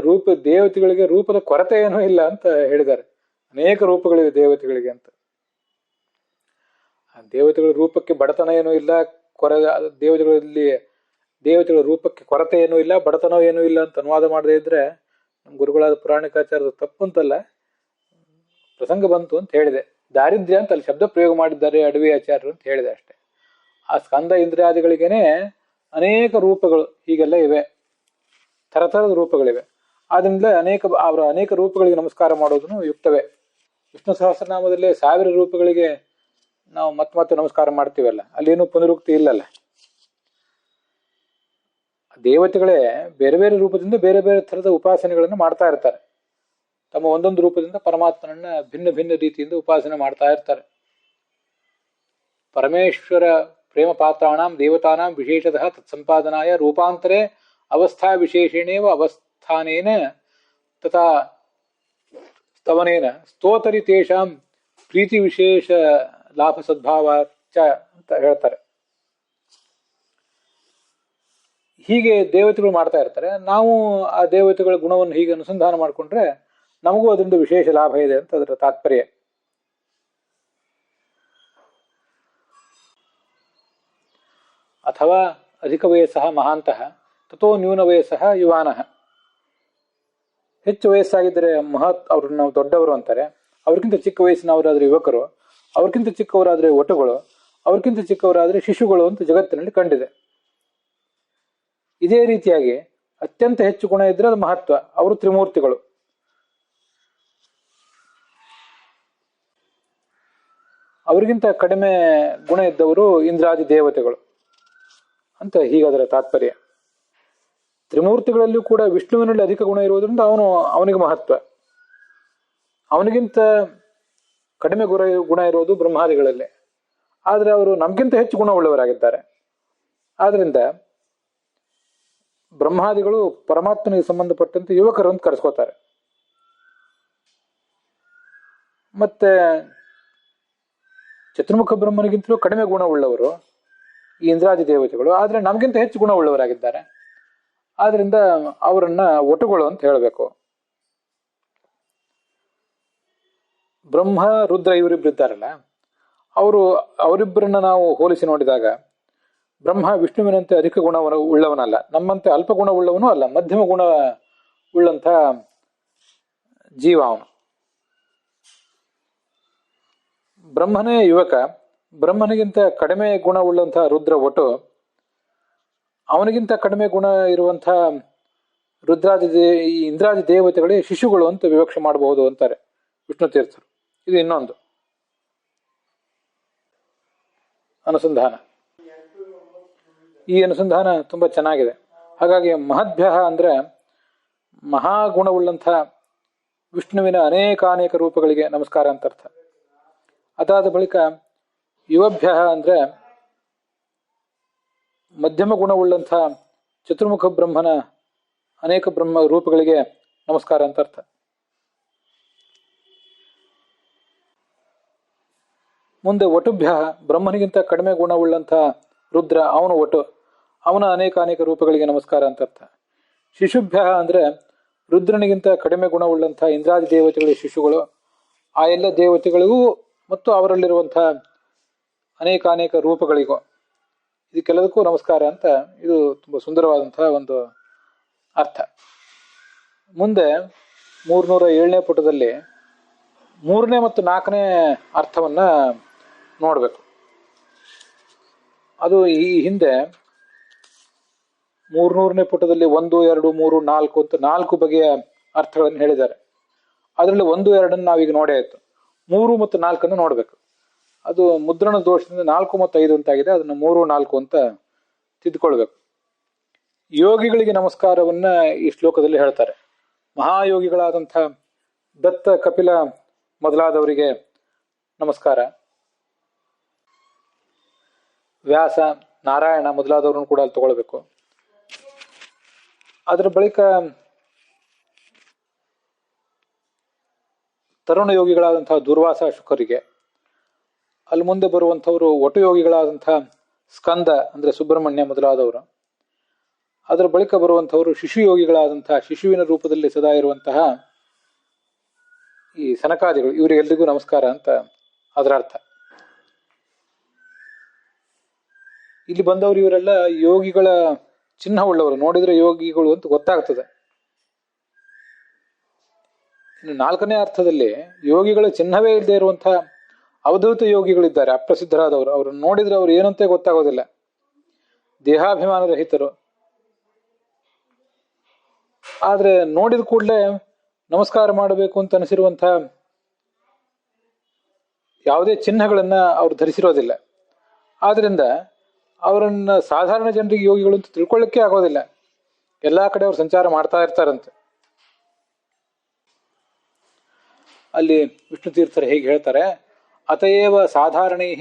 ದೇವತೆಗಳಿಗೆ ರೂಪದ ಕೊರತೆ ಏನೂ ಇಲ್ಲ ಅಂತ ಹೇಳಿದ್ದಾರೆ. ಅನೇಕ ರೂಪಗಳಿವೆ ದೇವತೆಗಳಿಗೆ ಅಂತ. ದೇವತೆಗಳ ರೂಪಕ್ಕೆ ಬಡತನ ಏನೂ ಇಲ್ಲ, ದೇವತೆಗಳ ರೂಪಕ್ಕೆ ಕೊರತೆ ಏನೂ ಇಲ್ಲ, ಬಡತನ ಏನೂ ಇಲ್ಲ ಅಂತ ಅನುವಾದ ಮಾಡದೇ ಇದ್ರೆ ನಮ್ಮ ಗುರುಗಳಾದ ಪುರಾಣಿಕಾಚಾರ್ಯರು ತಪ್ಪು ಅಂತಲ್ಲ, ಪ್ರಸಂಗ ಬಂತು ಅಂತ ಹೇಳಿದೆ. ದಾರಿದ್ರ್ಯ ಅಂತ ಅಲ್ಲಿ ಶಬ್ದ ಪ್ರಯೋಗ ಮಾಡಿದ್ದಾರೆ ಅಡವಿ ಆಚಾರ್ಯರು ಅಂತ ಹೇಳಿದೆ ಅಷ್ಟೇ. ಆ ಸ್ಕಂದ ಇಂದ್ರಿಯಾದಿಗಳಿಗೇನೆ ಅನೇಕ ರೂಪಗಳು ಹೀಗೆಲ್ಲ ಇವೆ, ಥರಥರದ ರೂಪಗಳಿವೆ. ಆದ್ರಿಂದ ಅವರ ಅನೇಕ ರೂಪಗಳಿಗೆ ನಮಸ್ಕಾರ ಮಾಡೋದನ್ನು ಯುಕ್ತವೇ. ವಿಷ್ಣು ಸಹಸ್ರನಾಮದಲ್ಲಿ 1000 ರೂಪಗಳಿಗೆ ನಾವು ಮತ್ತೆ ನಮಸ್ಕಾರ ಮಾಡ್ತೀವಲ್ಲ, ಅಲ್ಲೇನೂ ಪುನರುಕ್ತಿ ಇಲ್ಲಲ್ಲ. ದೇವತೆಗಳೇ ಬೇರೆ ಬೇರೆ ರೂಪದಿಂದ ಬೇರೆ ಬೇರೆ ಥರದ ಉಪಾಸನೆಗಳನ್ನು ಮಾಡ್ತಾ ಇರ್ತಾರೆ. ತಮ್ಮ ಒಂದೊಂದು ರೂಪದಿಂದ ಪರಮಾತ್ಮನನ್ನ ಭಿನ್ನ ಭಿನ್ನ ರೀತಿಯಿಂದ ಉಪಾಸನೆ ಮಾಡ್ತಾ ಇರ್ತಾರೆ. ಪರಮೇಶ್ವರ ಪ್ರೇಮ ಪಾತ್ರಾಣಾಂ ದೇವತಾನಾಂ ವಿಶೇಷತಃ ತತ್ಸಂಪಾದನಾಯ ರೂಪಾಂತರೇ ಅವಸ್ಥಾ ವಿಶೇಷೇಣೇವ ಅವಸ್ಥಾನೇನ ತಥಾ ಸ್ತವನೇನ ಸ್ತೋತರಿ ತೇಷಾಂ ಪ್ರೀತಿ ವಿಶೇಷ ಲಾಭ ಸದ್ಭಾವಾಚ ಅಂತ ಹೇಳ್ತಾರೆ. ಹೀಗೆ ದೇವತೆಗಳು ಮಾಡ್ತಾ ಇರ್ತಾರೆ. ನಾವು ಆ ದೇವತೆಗಳ ಗುಣವನ್ನು ಹೀಗೆ ಅನುಸಂಧಾನ ಮಾಡಿಕೊಂಡ್ರೆ ನಮಗೂ ಅದರಿಂದ ವಿಶೇಷ ಲಾಭ ಇದೆ ಅಂತ ಅದರ ತಾತ್ಪರ್ಯ. ಅಥವಾ ಅಧಿಕ ವಯಸ್ಸಃ ಮಹಾಂತಃ ತಥೋ ನ್ಯೂನ ವಯಸ್ಸಃ ಯುವಾನಃ. ಹೆಚ್ಚು ವಯಸ್ಸಾಗಿದ್ದರೆ ಅವ್ರನ್ನ ನಾವು ದೊಡ್ಡವರು ಅಂತಾರೆ. ಅವ್ರಿಗಿಂತ ಚಿಕ್ಕ ವಯಸ್ಸಿನವರಾದ್ರೆ ಯುವಕರು, ಅವ್ರಿಗಿಂತ ಚಿಕ್ಕವರಾದ್ರೆ ಒಟುಗಳು, ಅವ್ರಿಗಿಂತ ಚಿಕ್ಕವರಾದ್ರೆ ಶಿಶುಗಳು ಅಂತ ಜಗತ್ತಿನಲ್ಲಿ ಕಂಡಿದೆ. ಇದೇ ರೀತಿಯಾಗಿ ಅತ್ಯಂತ ಹೆಚ್ಚು ಗುಣ ಇದ್ರೆ ಅದು ಮಹತ್ವ, ಅವರು ತ್ರಿಮೂರ್ತಿಗಳು. ಅವರಿಗಿಂತ ಕಡಿಮೆ ಗುಣ ಇದ್ದವರು ಇಂದ್ರಾದಿ ದೇವತೆಗಳು ಅಂತ ಹೀಗಾದರ ತಾತ್ಪರ್ಯ. ತ್ರಿಮೂರ್ತಿಗಳಲ್ಲಿಯೂ ಕೂಡ ವಿಷ್ಣುವಿನಲ್ಲಿ ಅಧಿಕ ಗುಣ ಇರುವುದರಿಂದ ಅವನಿಗೆ ಮಹತ್ವ. ಅವನಿಗಿಂತ ಕಡಿಮೆ ಗುಣ ಇರೋದು ಬ್ರಹ್ಮಾದಿಗಳಲ್ಲೇ. ಆದರೆ ಅವರು ನಮಗಿಂತ ಹೆಚ್ಚು ಗುಣವುಳ್ಳವರಾಗಿದ್ದಾರೆ. ಆದ್ರಿಂದ ಬ್ರಹ್ಮಾದಿಗಳು ಪರಮಾತ್ಮನಿಗೆ ಸಂಬಂಧಪಟ್ಟಂತೆ ಯುವಕರು ಅಂತ ಕರೆಸ್ಕೋತಾರೆ. ಮತ್ತೆ ಚತುರ್ಮುಖ ಬ್ರಹ್ಮನಿಗಿಂತಲೂ ಕಡಿಮೆ ಗುಣವುಳ್ಳವರು ಈ ಇಂದ್ರಾದಿ ದೇವತೆಗಳು, ಆದ್ರೆ ನಮಗಿಂತ ಹೆಚ್ಚು ಗುಣವುಳ್ಳವರಾಗಿದ್ದಾರೆ. ಆದ್ರಿಂದ ಅವರನ್ನ ಒಟುಗಳು ಅಂತ ಹೇಳಬೇಕು. ಬ್ರಹ್ಮ ರುದ್ರ ಇವರಿಬ್ಬರಿದ್ದಾರಲ್ಲ, ಅವರಿಬ್ಬರನ್ನ ನಾವು ಹೋಲಿಸಿ ನೋಡಿದಾಗ ಬ್ರಹ್ಮ ವಿಷ್ಣುವಿನಂತೆ ಅಧಿಕ ಗುಣ ಉಳ್ಳವನಲ್ಲ, ನಮ್ಮಂತೆ ಅಲ್ಪ ಗುಣ ಉಳ್ಳವನು ಅಲ್ಲ, ಮಧ್ಯಮ ಗುಣ ಉಳ್ಳಂತ ಜೀವ ಅವನು. ಬ್ರಹ್ಮನೇ ಯುವಕ, ಬ್ರಹ್ಮನಿಗಿಂತ ಕಡಿಮೆ ಗುಣ ಉಳ್ಳಂತಹ ರುದ್ರ ಒಟು, ಅವನಿಗಿಂತ ಕಡಿಮೆ ಗುಣ ಇರುವಂತಹ ಈ ಇಂದ್ರಾದಿ ದೇವತೆಗಳೇ ಶಿಶುಗಳು ಅಂತ ವಿವಕ್ಷೆ ಮಾಡಬಹುದು ಅಂತಾರೆ ವಿಷ್ಣು ತೀರ್ಥರು. ಇದು ಇನ್ನೊಂದು ಅನುಸಂಧಾನ. ಈ ಅನುಸಂಧಾನ ತುಂಬಾ ಚೆನ್ನಾಗಿದೆ. ಹಾಗಾಗಿ ಮಹದ್ಭ್ಯ ಅಂದ್ರೆ ಮಹಾಗುಣವುಳ್ಳಂಥ ವಿಷ್ಣುವಿನ ಅನೇಕಾನೇಕ ರೂಪಗಳಿಗೆ ನಮಸ್ಕಾರ ಅಂತ ಅರ್ಥ. ಅದಾದ ಬಳಿಕ ಯುವಭ್ಯ ಅಂದ್ರೆ ಮಧ್ಯಮ ಗುಣವುಳ್ಳಂಥ ಚತುರ್ಮುಖ ಬ್ರಹ್ಮನ ಅನೇಕ ಬ್ರಹ್ಮ ರೂಪಗಳಿಗೆ ನಮಸ್ಕಾರ ಅಂತ ಅರ್ಥ. ಮುಂದೆ ವಟುಭ್ಯ ಬ್ರಹ್ಮನಿಗಿಂತ ಕಡಿಮೆ ಗುಣವುಳ್ಳಂಥ ರುದ್ರ, ಅವನು ಒಟು, ಅವನ ಅನೇಕ ರೂಪಗಳಿಗೆ ನಮಸ್ಕಾರ ಅಂತ ಅರ್ಥ. ಶಿಶುಭ್ಯ ಅಂದ್ರೆ ರುದ್ರನಿಗಿಂತ ಕಡಿಮೆ ಗುಣವುಳ್ಳಂಥ ಇಂದ್ರಾದಿ ದೇವತೆಗಳ ಶಿಶುಗಳು, ಆ ಎಲ್ಲ ದೇವತೆಗಳಿಗೂ ಮತ್ತು ಅವರಲ್ಲಿರುವಂತಹ ಅನೇಕ ರೂಪಗಳಿಗೂ, ಇದಕ್ಕೆಲ್ಲದಕ್ಕೂ ನಮಸ್ಕಾರ ಅಂತ ಇದು ತುಂಬಾ ಸುಂದರವಾದಂತಹ ಒಂದು ಅರ್ಥ. ಮುಂದೆ 307ನೇ ಪುಟದಲ್ಲಿ 3ನೇ ಮತ್ತು 4ನೇ ಅರ್ಥವನ್ನ ನೋಡ್ಬೇಕು. ಅದು ಈ ಹಿಂದೆ 300ನೇ ಪುಟದಲ್ಲಿ 1, 2, 3, 4 ಅಂತ 4 ಬಗೆಯ ಅರ್ಥಗಳನ್ನು ಹೇಳಿದ್ದಾರೆ. ಅದರಲ್ಲಿ 1, 2 ನಾವೀಗ ನೋಡೇ ಆಯ್ತು. 3 ಮತ್ತು 4 ನೋಡ್ಬೇಕು. ಅದು ಮುದ್ರಣ ದೋಷದಿಂದ 4 ಮತ್ತು 5 ಅಂತಾಗಿದೆ, ಅದನ್ನ 3, 4 ಅಂತ ತಿದ್ದುಕೊಳ್ಬೇಕು. ಯೋಗಿಗಳಿಗೆ ನಮಸ್ಕಾರವನ್ನ ಈ ಶ್ಲೋಕದಲ್ಲಿ ಹೇಳ್ತಾರೆ. ಮಹಾಯೋಗಿಗಳಾದಂಥ ದತ್ತ, ಕಪಿಲ ಮೊದಲಾದವರಿಗೆ ನಮಸ್ಕಾರ. ವ್ಯಾಸ, ನಾರಾಯಣ ಮೊದಲಾದವ್ರನ್ನು ಕೂಡ ಅಲ್ಲಿ ತಗೊಳ್ಬೇಕು. ಅದರ ಬಳಿಕ ತರುಣ ಯೋಗಿಗಳಾದಂತಹ ದುರ್ವಾಸ ಶುಕರಿಗೆ, ಅಲ್ಲಿ ಮುಂದೆ ಬರುವಂಥವರು ಒಟು ಯೋಗಿಗಳಾದಂತಹ ಸ್ಕಂದ ಅಂದ್ರೆ ಸುಬ್ರಹ್ಮಣ್ಯ ಮೊದಲಾದವರು, ಅದರ ಬಳಿಕ ಬರುವಂಥವರು ಶಿಶು ಯೋಗಿಗಳಾದಂತಹ ಶಿಶುವಿನ ರೂಪದಲ್ಲಿ ಸದಾ ಇರುವಂತಹ ಈ ಸನಕಾದಿಗಳು, ಇವರಿಗೆಲ್ಲರಿಗೂ ನಮಸ್ಕಾರ ಅಂತ ಅದರ ಅರ್ಥ. ಇಲ್ಲಿ ಬಂದವರು ಇವರೆಲ್ಲ ಯೋಗಿಗಳ ಚಿಹ್ನವುಳ್ಳವರು, ನೋಡಿದ್ರೆ ಯೋಗಿಗಳು ಅಂತ ಗೊತ್ತಾಗ್ತದೆ. ಇನ್ನು 4ನೇ ಅರ್ಥದಲ್ಲಿ ಯೋಗಿಗಳ ಚಿಹ್ನವೇ ಇಲ್ಲದೆ ಇರುವಂತಹ ಅವಧೂತ ಯೋಗಿಗಳಿದ್ದಾರೆ, ಅಪ್ರಸಿದ್ಧರಾದವರು. ಅವ್ರನ್ನ ನೋಡಿದ್ರೆ ಅವ್ರು ಏನಂತ ಗೊತ್ತಾಗೋದಿಲ್ಲ, ದೇಹಾಭಿಮಾನ ರಹಿತರು. ಆದ್ರೆ ನೋಡಿದ ಕೂಡಲೇ ನಮಸ್ಕಾರ ಮಾಡಬೇಕು ಅಂತ ಅನಿಸಿರುವಂತಹ ಯಾವುದೇ ಚಿಹ್ನಗಳನ್ನ ಅವ್ರು ಧರಿಸಿರೋದಿಲ್ಲ. ಆದ್ರಿಂದ ಅವರನ್ನ ಸಾಧಾರಣ ಜನರಿಗೆ ಯೋಗಿಗಳು ಅಂತ ತಿಳ್ಕೊಳ್ಳಿಕ್ಕೆ ಆಗೋದಿಲ್ಲ. ಎಲ್ಲಾ ಕಡೆ ಅವ್ರು ಸಂಚಾರ ಮಾಡ್ತಾ ಇರ್ತಾರಂತೆ. ಅಲ್ಲಿ ವಿಷ್ಣು ತೀರ್ಥರು ಹೇಗೆ ಹೇಳ್ತಾರೆ, ಅತಯೇವ ಸಾಧಾರಣೈ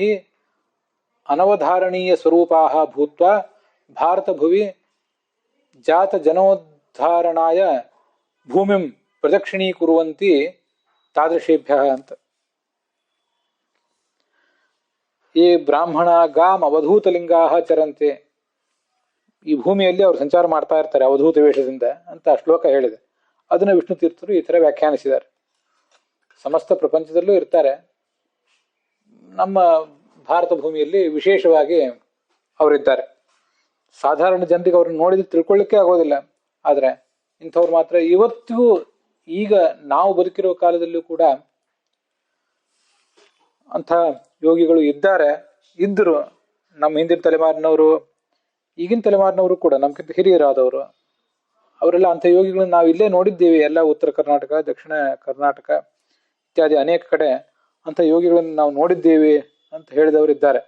ಅನವಧಾರಣೀಯ ಸ್ವರೂಪಾಹ ಭೂತ್ವ ಭಾರತ ಭುವಿ ಜಾತ ಜನೋದ್ಧಾರಣಾಯ ಭೂಮಿಂ ಪ್ರದಕ್ಷಿಣೀಕುರುವಂತಿ ತಾದೃಶೇಭ್ಯ ಅಂತ. ಈ ಬ್ರಾಹ್ಮಣ ಗಾಮ್ ಅವಧೂತಲಿಂಗಾ ಚರಂತೆ, ಈ ಭೂಮಿಯಲ್ಲಿ ಅವರು ಸಂಚಾರ ಮಾಡ್ತಾ ಇರ್ತಾರೆ ಅವಧೂತ ವೇಷದಿಂದ ಅಂತ ಶ್ಲೋಕ ಹೇಳಿದೆ. ಅದನ್ನ ವಿಷ್ಣು ತೀರ್ಥರು ಈ ತರ ವ್ಯಾಖ್ಯಾನಿಸಿದ್ದಾರೆ. ಸಮಸ್ತ ಪ್ರಪಂಚದಲ್ಲೂ ಇರ್ತಾರೆ, ನಮ್ಮ ಭಾರತ ಭೂಮಿಯಲ್ಲಿ ವಿಶೇಷವಾಗಿ ಅವರಿದ್ದಾರೆ. ಸಾಧಾರಣ ಜನರಿಗೆ ಅವ್ರನ್ನ ನೋಡಿದ್ರೆ ತಿಳ್ಕೊಳ್ಳಿಕ್ಕೆ ಆಗೋದಿಲ್ಲ. ಆದ್ರೆ ಇಂಥವ್ರು ಮಾತ್ರ ಇವತ್ತಿಗೂ ಈಗ ನಾವು ಬದುಕಿರೋ ಕಾಲದಲ್ಲೂ ಕೂಡ ಅಂಥ ಯೋಗಿಗಳು ಇದ್ದರು. ನಮ್ಮ ಹಿಂದಿನ ತಲೆಮಾರಿನವರು, ಈಗಿನ ತಲೆಮಾರಿನವರು ಕೂಡ ನಮ್ಗಿಂತ ಹಿರಿಯರಾದವರು, ಅವರೆಲ್ಲ ಅಂಥ ಯೋಗಿಗಳನ್ನ ನಾವು ಇಲ್ಲೇ ನೋಡಿದ್ದೀವಿ. ಎಲ್ಲ ಉತ್ತರ ಕರ್ನಾಟಕ, ದಕ್ಷಿಣ ಕರ್ನಾಟಕ ಇತ್ಯಾದಿ ಅನೇಕ ಕಡೆ ಅಂಥ ಯೋಗಿಗಳನ್ನು ನಾವು ನೋಡಿದ್ದೀವಿ ಅಂತ ಹೇಳಿದವರು ಇದ್ದಾರೆ.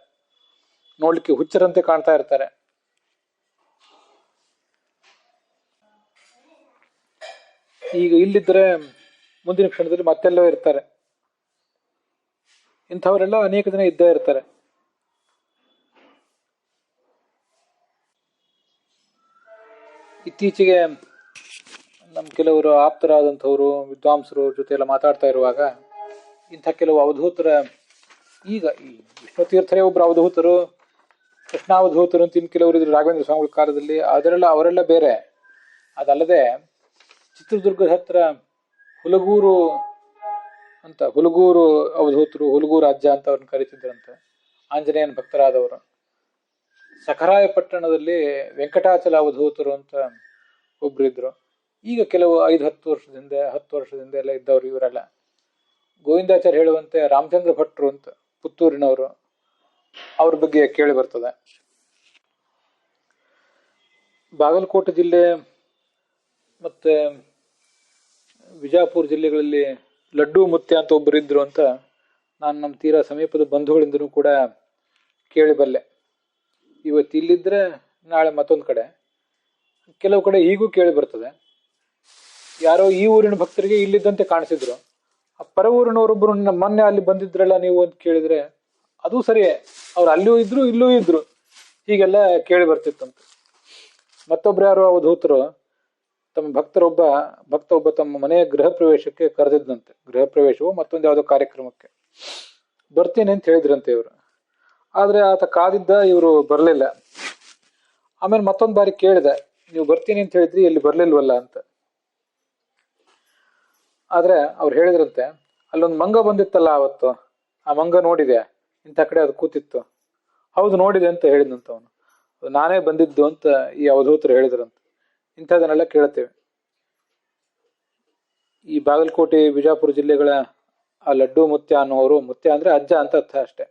ನೋಡ್ಲಿಕ್ಕೆ ಹುಚ್ಚರಂತೆ ಕಾಣ್ತಾ ಇರ್ತಾರೆ. ಈಗ ಇಲ್ಲಿದ್ರೆ ಮುಂದಿನ ಕ್ಷಣದಲ್ಲಿ ಮತ್ತೆಲ್ಲೋ ಇರ್ತಾರೆ. ಇಂಥವರೆಲ್ಲ ಅನೇಕ ಜನ ಇದ್ದೇ ಇರ್ತಾರೆ. ಇತ್ತೀಚೆಗೆ ನಮ್ಮ ಕೆಲವರು ಆಪ್ತರಾದಂಥವರು ವಿದ್ವಾಂಸರು ಜೊತೆ ಎಲ್ಲ ಮಾತಾಡ್ತಾ ಇರುವಾಗ ಇಂಥ ಕೆಲವು ಅವಧೂತರ, ಈಗ ಈ ವಿಷ್ಣು ತೀರ್ಥರೇ ಒಬ್ಬರು ಅವಧೂತರು, ಕೃಷ್ಣಾವಧೂತರು ಅಂತ ಇನ್ನು ಕೆಲವರು ಇದ್ರು ರಾಘವೇಂದ್ರ ಸ್ವಾಮಿಗಳ ಕಾಲದಲ್ಲಿ. ಅವರೆಲ್ಲ ಬೇರೆ. ಅದಲ್ಲದೆ ಚಿತ್ರದುರ್ಗದ ಹತ್ರ ಹುಲಗೂರು ಅವಧೂತರು, ಹುಲಗೂರು ಅಜ್ಜ ಅಂತ ಅವ್ರನ್ನ ಕರೀತಿದ್ರಂತೆ, ಆಂಜನೇಯನ ಭಕ್ತರಾದವರು. ಸಖರಾಯಪಟ್ಟಣದಲ್ಲಿ ವೆಂಕಟಾಚಲ ಅವಧೂತರು ಅಂತ ಒಬ್ರು ಇದ್ರು. ಈಗ ಕೆಲವು 5-10 ವರ್ಷದಿಂದ ಎಲ್ಲ ಇದ್ದವ್ರು ಇವರೆಲ್ಲ. ಗೋವಿಂದಾಚಾರ್ಯ ಹೇಳುವಂತೆ ರಾಮಚಂದ್ರ ಭಟ್ರು ಅಂತ ಪುತ್ತೂರಿನವರು, ಅವ್ರ ಬಗ್ಗೆ ಕೇಳಿ ಬರ್ತದೆ. ಬಾಗಲಕೋಟೆ ಜಿಲ್ಲೆ ಮತ್ತೆ ವಿಜಾಪುರ ಜಿಲ್ಲೆಗಳಲ್ಲಿ ಲಡ್ಡು ಮುತ್ಯ ಅಂತ ಒಬ್ಬರು ಇದ್ರು ಅಂತ ನಾನು ನಮ್ಮ ತೀರಾ ಸಮೀಪದ ಬಂಧುಗಳಿಂದನೂ ಕೂಡ ಕೇಳಿಬಲ್ಲೆ. ಇವತ್ತು ಇಲ್ಲಿದ್ರೆ ನಾಳೆ ಮತ್ತೊಂದು ಕಡೆ, ಕೆಲವು ಕಡೆ ಹೀಗೂ ಕೇಳಿ ಬರ್ತದೆ. ಯಾರೋ ಈ ಊರಿನ ಭಕ್ತರಿಗೆ ಇಲ್ಲಿದ್ದಂತೆ ಕಾಣಿಸಿದ್ರು, ಆ ಪರ ಊರಿನವರೊಬ್ಬರು ಮೊನ್ನೆ ಅಲ್ಲಿ ಬಂದಿದ್ರಲ್ಲ ನೀವು ಅಂತ ಕೇಳಿದ್ರೆ ಅದು ಸರಿಯೇ, ಅವ್ರು ಅಲ್ಲಿಯೂ ಇದ್ರು ಇಲ್ಲೂ ಇದ್ರು, ಹೀಗೆಲ್ಲ ಕೇಳಿ ಬರ್ತಿತ್ತಂತ. ಮತ್ತೊಬ್ರು ಯಾರೋ ಅವಧೂತರು ತಮ್ಮ ಭಕ್ತ ಒಬ್ಬ ತಮ್ಮ ಮನೆಯ ಗೃಹ ಪ್ರವೇಶಕ್ಕೆ ಕರೆದಿದ್ದಂತೆ. ಗೃಹ ಪ್ರವೇಶವು ಮತ್ತೊಂದು ಯಾವುದೋ ಕಾರ್ಯಕ್ರಮಕ್ಕೆ ಬರ್ತೀನಿ ಅಂತ ಹೇಳಿದ್ರಂತೆ ಇವರು. ಆದ್ರೆ ಆತ ಕಾದಿದ್ದ, ಇವರು ಬರ್ಲಿಲ್ಲ. ಆಮೇಲೆ ಮತ್ತೊಂದು ಬಾರಿ ಕೇಳಿದೆ, ನೀವು ಬರ್ತೀನಿ ಅಂತ ಹೇಳಿದ್ರಿ, ಎಲ್ಲಿ ಬರ್ಲಿಲ್ವಲ್ಲ ಅಂತ. ಆದ್ರೆ ಅವ್ರು ಹೇಳಿದ್ರಂತೆ, ಅಲ್ಲೊಂದು ಮಂಗ ಬಂದಿತ್ತಲ್ಲ ಅವತ್ತು, ಆ ಮಂಗ ನೋಡಿದೆ, ಇಂಥ ಕಡೆ ಅದು ಕೂತಿತ್ತು. ಹೌದು ನೋಡಿದೆ ಅಂತ ಹೇಳಿದಂತ ಅವನು. ನಾನೇ ಬಂದಿದ್ದು ಅಂತ ಈ ಅವಧೂತರು ಹೇಳಿದ್ರಂತ. ಇಂಥದನ್ನೆಲ್ಲ ಕೇಳ್ತೇವೆ. ಈ ಬಾಗಲಕೋಟೆ ಬಿಜಾಪುರ ಜಿಲ್ಲೆಗಳ ಆ ಲಡ್ಡು ಮುತ್ಯ ಅನ್ನೋರು, ಮುತ್ಯ ಅಂದ್ರೆ ಅಜ್ಜ ಅಂತ ಅರ್ಥ ಅಷ್ಟೆ,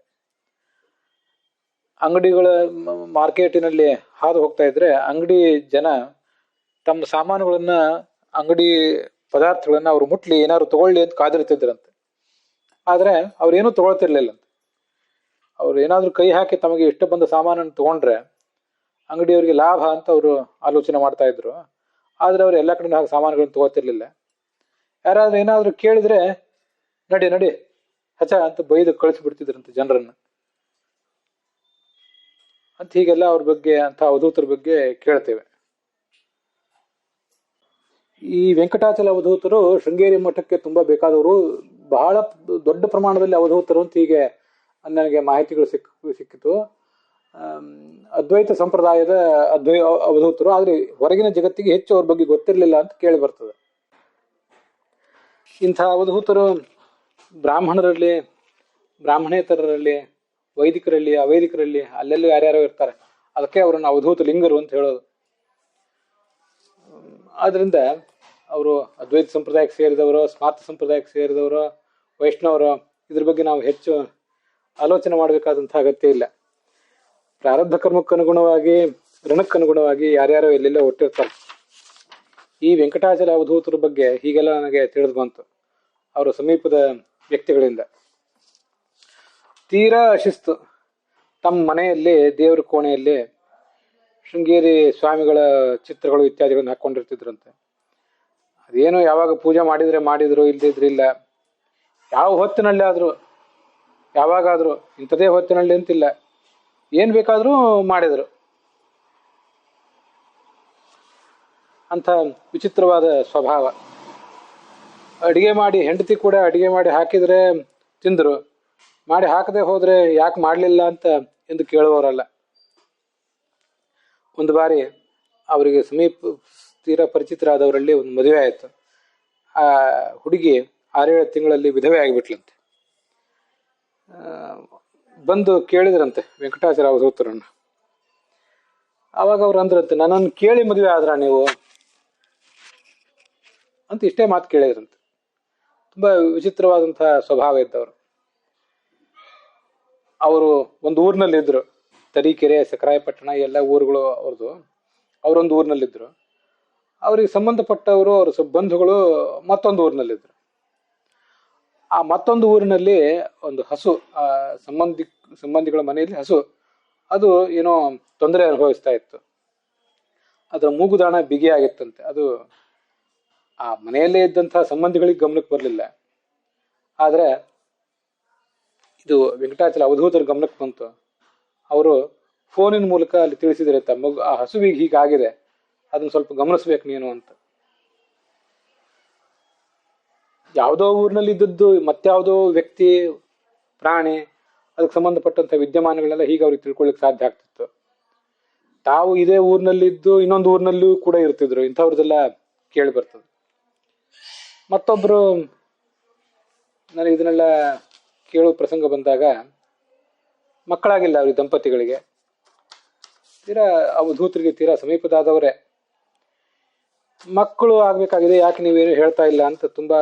ಅಂಗಡಿಗಳ ಮಾರ್ಕೆಟಿನಲ್ಲಿ ಹಾದು ಹೋಗ್ತಾ ಇದ್ರೆ ಅಂಗಡಿ ಜನ ತಮ್ಮ ಸಾಮಾನುಗಳನ್ನ, ಅಂಗಡಿ ಪದಾರ್ಥಗಳನ್ನ ಅವ್ರು ಮುಟ್ಲಿ ಏನಾದ್ರು ತಗೊಳ್ಳಿ ಅಂತ ಕಾದಿರ್ತಿದ್ರಂತೆ. ಆದ್ರೆ ಅವ್ರೇನೂ ತಗೊಳ್ತಿರ್ಲಿಲ್ಲಂತೆ. ಅವ್ರು ಏನಾದ್ರು ಕೈ ಹಾಕಿ ತಮಗೆ ಇಷ್ಟ ಬಂದ ಸಾಮಾನನ್ನು ತಗೊಂಡ್ರೆ ಅಂಗಡಿಯವರಿಗೆ ಲಾಭ ಅಂತ ಅವರು ಆಲೋಚನೆ ಮಾಡ್ತಾ ಇದ್ರು. ಆದ್ರೆ ಅವ್ರು ಎಲ್ಲ ಕಡೆ ಹಾಗೆ ಸಾಮಾನುಗಳನ್ನ ತಗೋತಿರ್ಲಿಲ್ಲ. ಯಾರಾದ್ರೂ ಏನಾದ್ರು ಕೇಳಿದ್ರೆ ನಡಿ ಹಚ ಅಂತ ಬೈದು ಕಳಿಸ್ಬಿಡ್ತಿದ್ರಂತೆ ಜನರನ್ನ ಅಂತ. ಹೀಗೆಲ್ಲ ಅವ್ರ ಬಗ್ಗೆ, ಅಂತ ಅವಧೂತರ ಬಗ್ಗೆ ಕೇಳ್ತೇವೆ. ಈ ವೆಂಕಟಾಚಲ ಅವಧೂತರು ಶೃಂಗೇರಿ ಮಠಕ್ಕೆ ತುಂಬಾ ಬೇಕಾದವರು, ಬಹಳ ದೊಡ್ಡ ಪ್ರಮಾಣದಲ್ಲಿ ಅವಧೂತರು ಅಂತ ಹೀಗೆ ನನಗೆ ಮಾಹಿತಿಗಳು ಸಿಕ್ಕಿತು. ಅದ್ವೈತ ಸಂಪ್ರದಾಯದ ಅವಧೂತರು, ಆದ್ರೆ ಹೊರಗಿನ ಜಗತ್ತಿಗೆ ಹೆಚ್ಚು ಅವ್ರ ಬಗ್ಗೆ ಗೊತ್ತಿರಲಿಲ್ಲ ಅಂತ ಕೇಳಿ ಬರ್ತದೆ. ಇಂಥ ಅವಧೂತರು ಬ್ರಾಹ್ಮಣರಲ್ಲಿ, ಬ್ರಾಹ್ಮಣೇತರರಲ್ಲಿ, ವೈದಿಕರಲ್ಲಿ, ಅವೈದಿಕರಲ್ಲಿ ಅಲ್ಲೆಲ್ಲೂ ಯಾರ್ಯಾರೋ ಇರ್ತಾರೆ. ಅದಕ್ಕೆ ಅವರನ್ನು ಅವಧೂತ ಲಿಂಗರು ಅಂತ ಹೇಳೋದು. ಆದ್ರಿಂದ ಅವರು ಅದ್ವೈತ ಸಂಪ್ರದಾಯಕ್ಕೆ ಸೇರಿದವರು, ಸ್ಮಾರ್ಥ ಸಂಪ್ರದಾಯಕ್ಕೆ ಸೇರಿದವರು, ವೈಷ್ಣವರು, ಇದ್ರ ಬಗ್ಗೆ ನಾವು ಹೆಚ್ಚು ಆಲೋಚನೆ ಮಾಡಬೇಕಾದಂಥ ಅಗತ್ಯ ಇಲ್ಲ. ಪ್ರಾರಬ್ಧ ಕರ್ಮಕ್ಕನುಗುಣವಾಗಿ, ಋಣಕ್ಕನುಗುಣವಾಗಿ ಯಾರ್ಯಾರೋ ಎಲ್ಲೆಲ್ಲ ಒಟ್ಟಿರ್ತಾರೆ. ಈ ವೆಂಕಟಾಚಲ ಅವಧೂತರ ಬಗ್ಗೆ ಹೀಗೆಲ್ಲ ನನಗೆ ತಿಳಿದು ಬಂತು ಅವರ ಸಮೀಪದ ವ್ಯಕ್ತಿಗಳಿಂದ. ತೀರಾ ಶಿಸ್ತು. ತಮ್ಮ ಮನೆಯಲ್ಲಿ ದೇವರ ಕೋಣೆಯಲ್ಲಿ ಶೃಂಗೇರಿ ಸ್ವಾಮಿಗಳ ಚಿತ್ರಗಳು ಇತ್ಯಾದಿಗಳನ್ನು ಹಾಕೊಂಡಿರ್ತಿದ್ರಂತೆ. ಅದೇನು ಯಾವಾಗ ಪೂಜೆ ಮಾಡಿದ್ರು, ಇಲ್ದಿದ್ರಿಲ್ಲ. ಯಾವ ಹೊತ್ತಿನಲ್ಲಿ ಆದ್ರೂ, ಯಾವಾಗಾದ್ರೂ, ಇಂಥದೇ ಹೊತ್ತಿನಲ್ಲಿ ಅಂತಿಲ್ಲ, ಏನ್ ಬೇಕಾದ್ರೂ ಮಾಡಿದ್ರು. ಅಂತ ವಿಚಿತ್ರವಾದ ಸ್ವಭಾವ. ಅಡಿಗೆ ಮಾಡಿ, ಹೆಂಡತಿ ಕೂಡ ಅಡಿಗೆ ಮಾಡಿ ಹಾಕಿದ್ರೆ ತಿಂದ್ರು, ಮಾಡಿ ಹಾಕದೆ ಹೋದ್ರೆ ಯಾಕೆ ಮಾಡ್ಲಿಲ್ಲ ಅಂತ ಎಂದು ಕೇಳುವವರಲ್ಲ. ಒಂದು ಬಾರಿ ಅವರಿಗೆ ತೀರಾ ಪರಿಚಿತರಾದವರಲ್ಲಿ ಒಂದು ಮದುವೆ ಆಯಿತು. ಆ ಹುಡುಗಿ 6-7 ತಿಂಗಳಲ್ಲಿ ವಿಧವೆ ಆಗಿಬಿಟ್ಲಂತೆ. ಬಂದು ಕೇಳಿದ್ರಂತೆ ವೆಂಕಟಾಚಲ ಅವಧೂತರನ್ನ. ಆವಾಗ ಅವ್ರು ಅಂದ್ರಂತೆ, ನನ್ನನ್ನು ಕೇಳಿ ಮದುವೆ ಆದ್ರ ನೀವು ಅಂತ ಇಷ್ಟೇ ಮಾತು ಕೇಳಿದ್ರಂತೆ. ತುಂಬ ವಿಚಿತ್ರವಾದಂತಹ ಸ್ವಭಾವ ಇದ್ದವರು. ಅವರು ಒಂದು ಊರಿನಲ್ಲಿದ್ದರು. ತರೀಕೆರೆ, ಸಕರಾಯಪಟ್ಟಣ ಎಲ್ಲ ಊರುಗಳು ಅವ್ರದ್ದು. ಅವರೊಂದು ಊರಿನಲ್ಲಿದ್ದರು. ಅವ್ರಿಗೆ ಸಂಬಂಧಪಟ್ಟವರು, ಅವ್ರ ಬಂಧುಗಳು ಮತ್ತೊಂದು ಊರಿನಲ್ಲಿದ್ದರು. ಆ ಮತ್ತೊಂದು ಊರಿನಲ್ಲಿ ಒಂದು ಹಸು, ಆ ಸಂಬಂಧಿಗಳ ಮನೆಯಲ್ಲಿ ಹಸು, ಅದು ಏನೋ ತೊಂದರೆ ಅನುಭವಿಸ್ತಾ ಇತ್ತು. ಅದರ ಮೂಗುದಾಣ ಬಿಗಿಯಾಗಿತ್ತಂತೆ. ಅದು ಆ ಮನೆಯಲ್ಲೇ ಇದ್ದಂತಹ ಸಂಬಂಧಿಗಳಿಗೆ ಗಮನಕ್ಕೆ ಬರಲಿಲ್ಲ. ಆದರೆ ಇದು ವೆಂಕಟಾಚಲ ಅವಧೂತರ ಗಮನಕ್ಕೆ ಬಂತು. ಅವರು ಫೋನಿನ ಮೂಲಕ ಅಲ್ಲಿ ತಿಳಿಸಿದರೆ, ಆ ಹಸುವಿಗೆ ಹೀಗಾಗಿದೆ, ಅದನ್ನ ಸ್ವಲ್ಪ ಗಮನಿಸ್ಬೇಕು ನೀನು ಅಂತ. ಯಾವುದೋ ಊರಿನಲ್ಲಿ ಇದ್ದದ್ದು ಮತ್ಯಾವುದೋ ವ್ಯಕ್ತಿ, ಪ್ರಾಣಿ, ಅದಕ್ಕೆ ಸಂಬಂಧಪಟ್ಟಂತ ವಿದ್ಯಮಾನಗಳೆಲ್ಲ ಹೀಗೆ ಅವ್ರಿಗೆ ತಿಳ್ಕೊಳ್ಳಿಕ್ಕೆ ಸಾಧ್ಯ ಆಗ್ತಿತ್ತು. ತಾವು ಇದೇ ಊರಿನಲ್ಲಿದ್ದು ಇನ್ನೊಂದು ಊರಿನಲ್ಲೂ ಕೂಡ ಇರ್ತಿದ್ರು. ಇಂಥವ್ರದ್ದೆಲ್ಲ ಕೇಳಿ ಬರ್ತದೆ. ಮತ್ತೊಬ್ರು ನನಗೆ ಇದನ್ನೆಲ್ಲ ಕೇಳೋ ಪ್ರಸಂಗ ಬಂದಾಗ, ಮಕ್ಕಳಾಗಿಲ್ಲ ಅವ್ರಿಗೆ, ದಂಪತಿಗಳಿಗೆ, ತೀರಾ ಅವಧೂತರಿಗೆ ತೀರಾ ಸಮೀಪದಾದವರೇ. ಮಕ್ಕಳು ಆಗ್ಬೇಕಾಗಿದೆ, ಯಾಕೆ ನೀವೇನು ಹೇಳ್ತಾ ಇಲ್ಲ ಅಂತ ತುಂಬಾ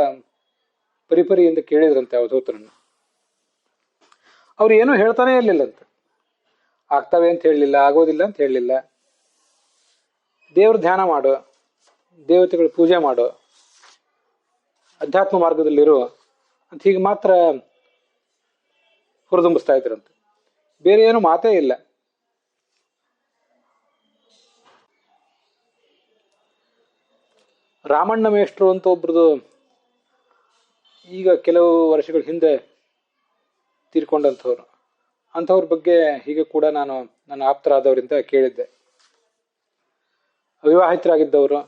ಪರಿಪರಿಯಿಂದ ಕೇಳಿದ್ರಂತೆ ಅವಧೂತರನ್ನು. ಅವ್ರು ಏನೂ ಹೇಳ್ತಾನೆ ಇರ್ಲಿಲ್ಲಂತೆ. ಆಗ್ತವೆ ಅಂತ ಹೇಳಲಿಲ್ಲ, ಆಗೋದಿಲ್ಲ ಅಂತ ಹೇಳಲಿಲ್ಲ. ದೇವ್ರ ಧ್ಯಾನ ಮಾಡು, ದೇವತೆಗಳ ಪೂಜೆ ಮಾಡು, ಅಧ್ಯಾತ್ಮ ಮಾರ್ಗದಲ್ಲಿರು ಅಂತ ಹೀಗೆ ಮಾತ್ರ ಹುರಿದುಂಬಿಸ್ತಾ ಇದ್ರಂತೆ. ಬೇರೆ ಏನು ಮಾತೇ ಇಲ್ಲ. ರಾಮಣ್ಣ ಮೇಷ್ಟ್ರು ಅಂತ ಒಬ್ರದು ಈಗ ಕೆಲವು ವರ್ಷಗಳ ಹಿಂದೆ ತೀರ್ಕೊಂಡಂಥವ್ರು. ಅಂಥವ್ರ ಬಗ್ಗೆ ಹೀಗೆ ಕೂಡ ನಾನು ನನ್ನ ಆಪ್ತರಾದವರಿಂದ ಕೇಳಿದ್ದೆ. ಅವಿವಾಹಿತರಾಗಿದ್ದವರು,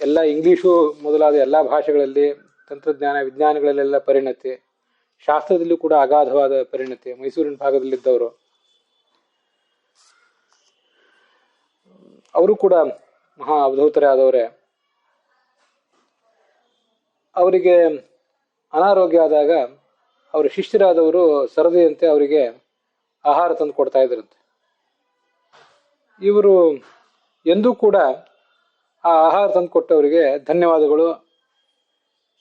ಎಲ್ಲ ಇಂಗ್ಲಿಷು ಮೊದಲಾದ ಎಲ್ಲ ಭಾಷೆಗಳಲ್ಲಿ, ತಂತ್ರಜ್ಞಾನ ವಿಜ್ಞಾನಗಳಲ್ಲೆಲ್ಲ ಪರಿಣತಿ, ಶಾಸ್ತ್ರದಲ್ಲೂ ಕೂಡ ಅಗಾಧವಾದ ಪರಿಣತಿ, ಮೈಸೂರಿನ ಭಾಗದಲ್ಲಿದ್ದವರು. ಅವರು ಕೂಡ ಮಹಾ ಅವಧೂತರೇ ಆದವರೇ. ಅವರಿಗೆ ಅನಾರೋಗ್ಯ ಆದಾಗ ಅವರ ಶಿಷ್ಯರಾದವರು ಸರದಿಯಂತೆ ಅವರಿಗೆ ಆಹಾರ ತಂದು ಕೊಡ್ತಾ ಇದ್ರಂತೆ. ಇವರು ಎಂದೂ ಕೂಡ ಆ ಆಹಾರ ತಂದು ಕೊಟ್ಟವರಿಗೆ ಧನ್ಯವಾದಗಳು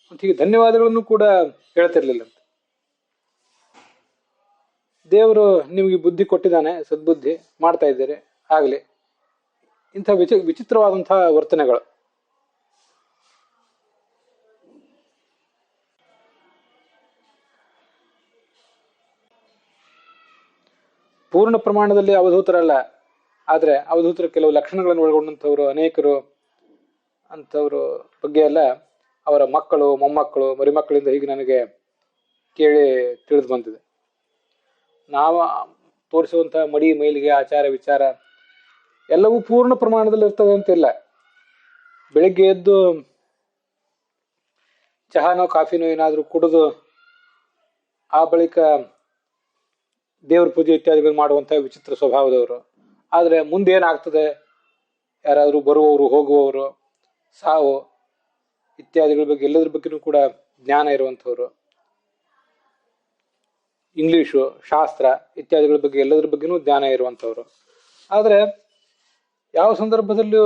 ಅಂತ ಹೀಗೆ ಧನ್ಯವಾದಗಳನ್ನು ಕೂಡ ಹೇಳ್ತಿರ್ಲಿಲ್ಲಂತೆ. ದೇವರು ನಿಮಗೆ ಬುದ್ಧಿ ಕೊಟ್ಟಿದ್ದಾನೆ, ಸದ್ಬುದ್ಧಿ ಮಾಡ್ತಾ ಇದ್ದೀರಿ, ಆಗಲಿ, ಇಂಥ ವಿಚಿತ್ರವಾದಂತಹ ವರ್ತನೆಗಳು. ಪೂರ್ಣ ಪ್ರಮಾಣದಲ್ಲಿ ಅವಧೂತರಲ್ಲ, ಆದರೆ ಅವಧೂತರ ಕೆಲವು ಲಕ್ಷಣಗಳನ್ನು ಒಳಗೊಂಡಂಥವ್ರು ಅನೇಕರು. ಅಂಥವ್ರ ಬಗ್ಗೆ ಎಲ್ಲ ಅವರ ಮಕ್ಕಳು, ಮೊಮ್ಮಕ್ಕಳು, ಮರಿಮಕ್ಕಳಿಂದ ಹೀಗೆ ನನಗೆ ಕೇಳಿ ತಿಳಿದು ಬಂದಿದೆ. ನಾವು ತೋರಿಸುವಂತಹ ಮಡಿ ಮೈಲಿಗೆ, ಆಚಾರ ವಿಚಾರ ಎಲ್ಲವೂ ಪೂರ್ಣ ಪ್ರಮಾಣದಲ್ಲಿ ಇರ್ತದೆ ಅಂತಿಲ್ಲ. ಬೆಳಿಗ್ಗೆ ಎದ್ದು ಚಹಾನೋ ಕಾಫಿನೋ ಏನಾದರೂ ಕುಡಿದು ಆ ಬಳಿಕ ದೇವ್ರ ಪೂಜೆ ಇತ್ಯಾದಿಗಳು ಮಾಡುವಂತಹ ವಿಚಿತ್ರ ಸ್ವಭಾವದವರು. ಆದರೆ ಮುಂದೇನಾಗ್ತದೆ, ಯಾರಾದರೂ ಬರುವವರು, ಹೋಗುವವರು, ಸಾವು ಇತ್ಯಾದಿಗಳ ಬಗ್ಗೆ ಎಲ್ಲದ್ರ ಬಗ್ಗೆನೂ ಕೂಡ ಜ್ಞಾನ ಇರುವಂಥವ್ರು. ಇಂಗ್ಲಿಷು, ಶಾಸ್ತ್ರ ಇತ್ಯಾದಿಗಳ ಬಗ್ಗೆ ಎಲ್ಲದ್ರ ಬಗ್ಗೆನೂ ಜ್ಞಾನ ಇರುವಂಥವ್ರು. ಆದರೆ ಯಾವ ಸಂದರ್ಭದಲ್ಲೂ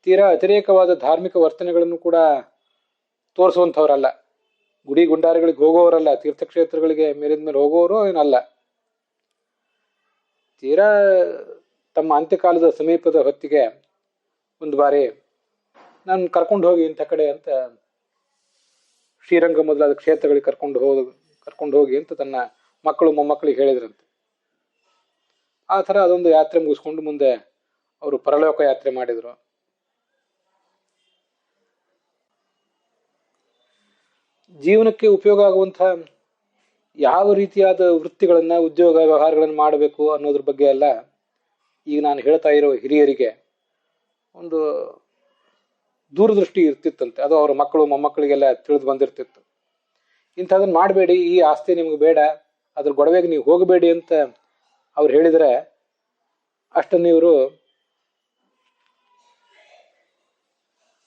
ತೀರಾ ಅತಿರೇಕವಾದ ಧಾರ್ಮಿಕ ವರ್ತನೆಗಳನ್ನು ಕೂಡ ತೋರಿಸುವಂಥವ್ರಲ್ಲ. ಗುಡಿ ಗುಂಡಾರಗಳಿಗೆ ಹೋಗೋವರಲ್ಲ, ತೀರ್ಥಕ್ಷೇತ್ರಗಳಿಗೆ ಮೇಲಿದ ಮೇಲೆ ಹೋಗೋರು ಏನಲ್ಲ. ತೀರಾ ತಮ್ಮ ಅಂತ್ಯಕಾಲದ ಸಮೀಪದ ಹೊತ್ತಿಗೆ ಒಂದು ಬಾರಿ ನಾನು ಕರ್ಕೊಂಡು ಹೋಗಿ ಇಂಥ ಕಡೆ ಅಂತ ಶ್ರೀರಂಗ ಮೊದಲಾದ ಕ್ಷೇತ್ರಗಳಿಗೆ ಕರ್ಕೊಂಡು ಹೋಗಿ ಅಂತ ತನ್ನ ಮಕ್ಕಳು ಮೊಮ್ಮಕ್ಕಳಿಗೆ ಹೇಳಿದ್ರಂತೆ. ಆ ಥರ ಅದೊಂದು ಯಾತ್ರೆ ಮುಗಿಸ್ಕೊಂಡು ಮುಂದೆ ಅವರು ಪರಲೋಕ ಯಾತ್ರೆ ಮಾಡಿದ್ರು. ಜೀವನಕ್ಕೆ ಉಪಯೋಗ ಆಗುವಂಥ ಯಾವ ರೀತಿಯಾದ ವೃತ್ತಿಗಳನ್ನ, ಉದ್ಯೋಗ ವ್ಯವಹಾರಗಳನ್ನು ಮಾಡಬೇಕು ಅನ್ನೋದ್ರ ಬಗ್ಗೆ ಎಲ್ಲ ಈಗ ನಾನು ಹೇಳ್ತಾ ಇರೋ ಹಿರಿಯರಿಗೆ ಒಂದು ದೂರದೃಷ್ಟಿ ಇರ್ತಿತ್ತಂತೆ. ಅದು ಅವರ ಮಕ್ಕಳು ಮೊಮ್ಮಕ್ಕಳಿಗೆಲ್ಲ ತಿಳಿದು ಬಂದಿರ್ತಿತ್ತು. ಇಂಥದನ್ನ ಮಾಡಬೇಡಿ, ಈ ಆಸ್ತಿ ನಿಮ್ಗೆ ಬೇಡ, ಅದ್ರ ಗೊಡವೆಗೆ ನೀವು ಹೋಗಬೇಡಿ ಅಂತ ಅವ್ರು ಹೇಳಿದರೆ ಅಷ್ಟನ್ನು ಇವರು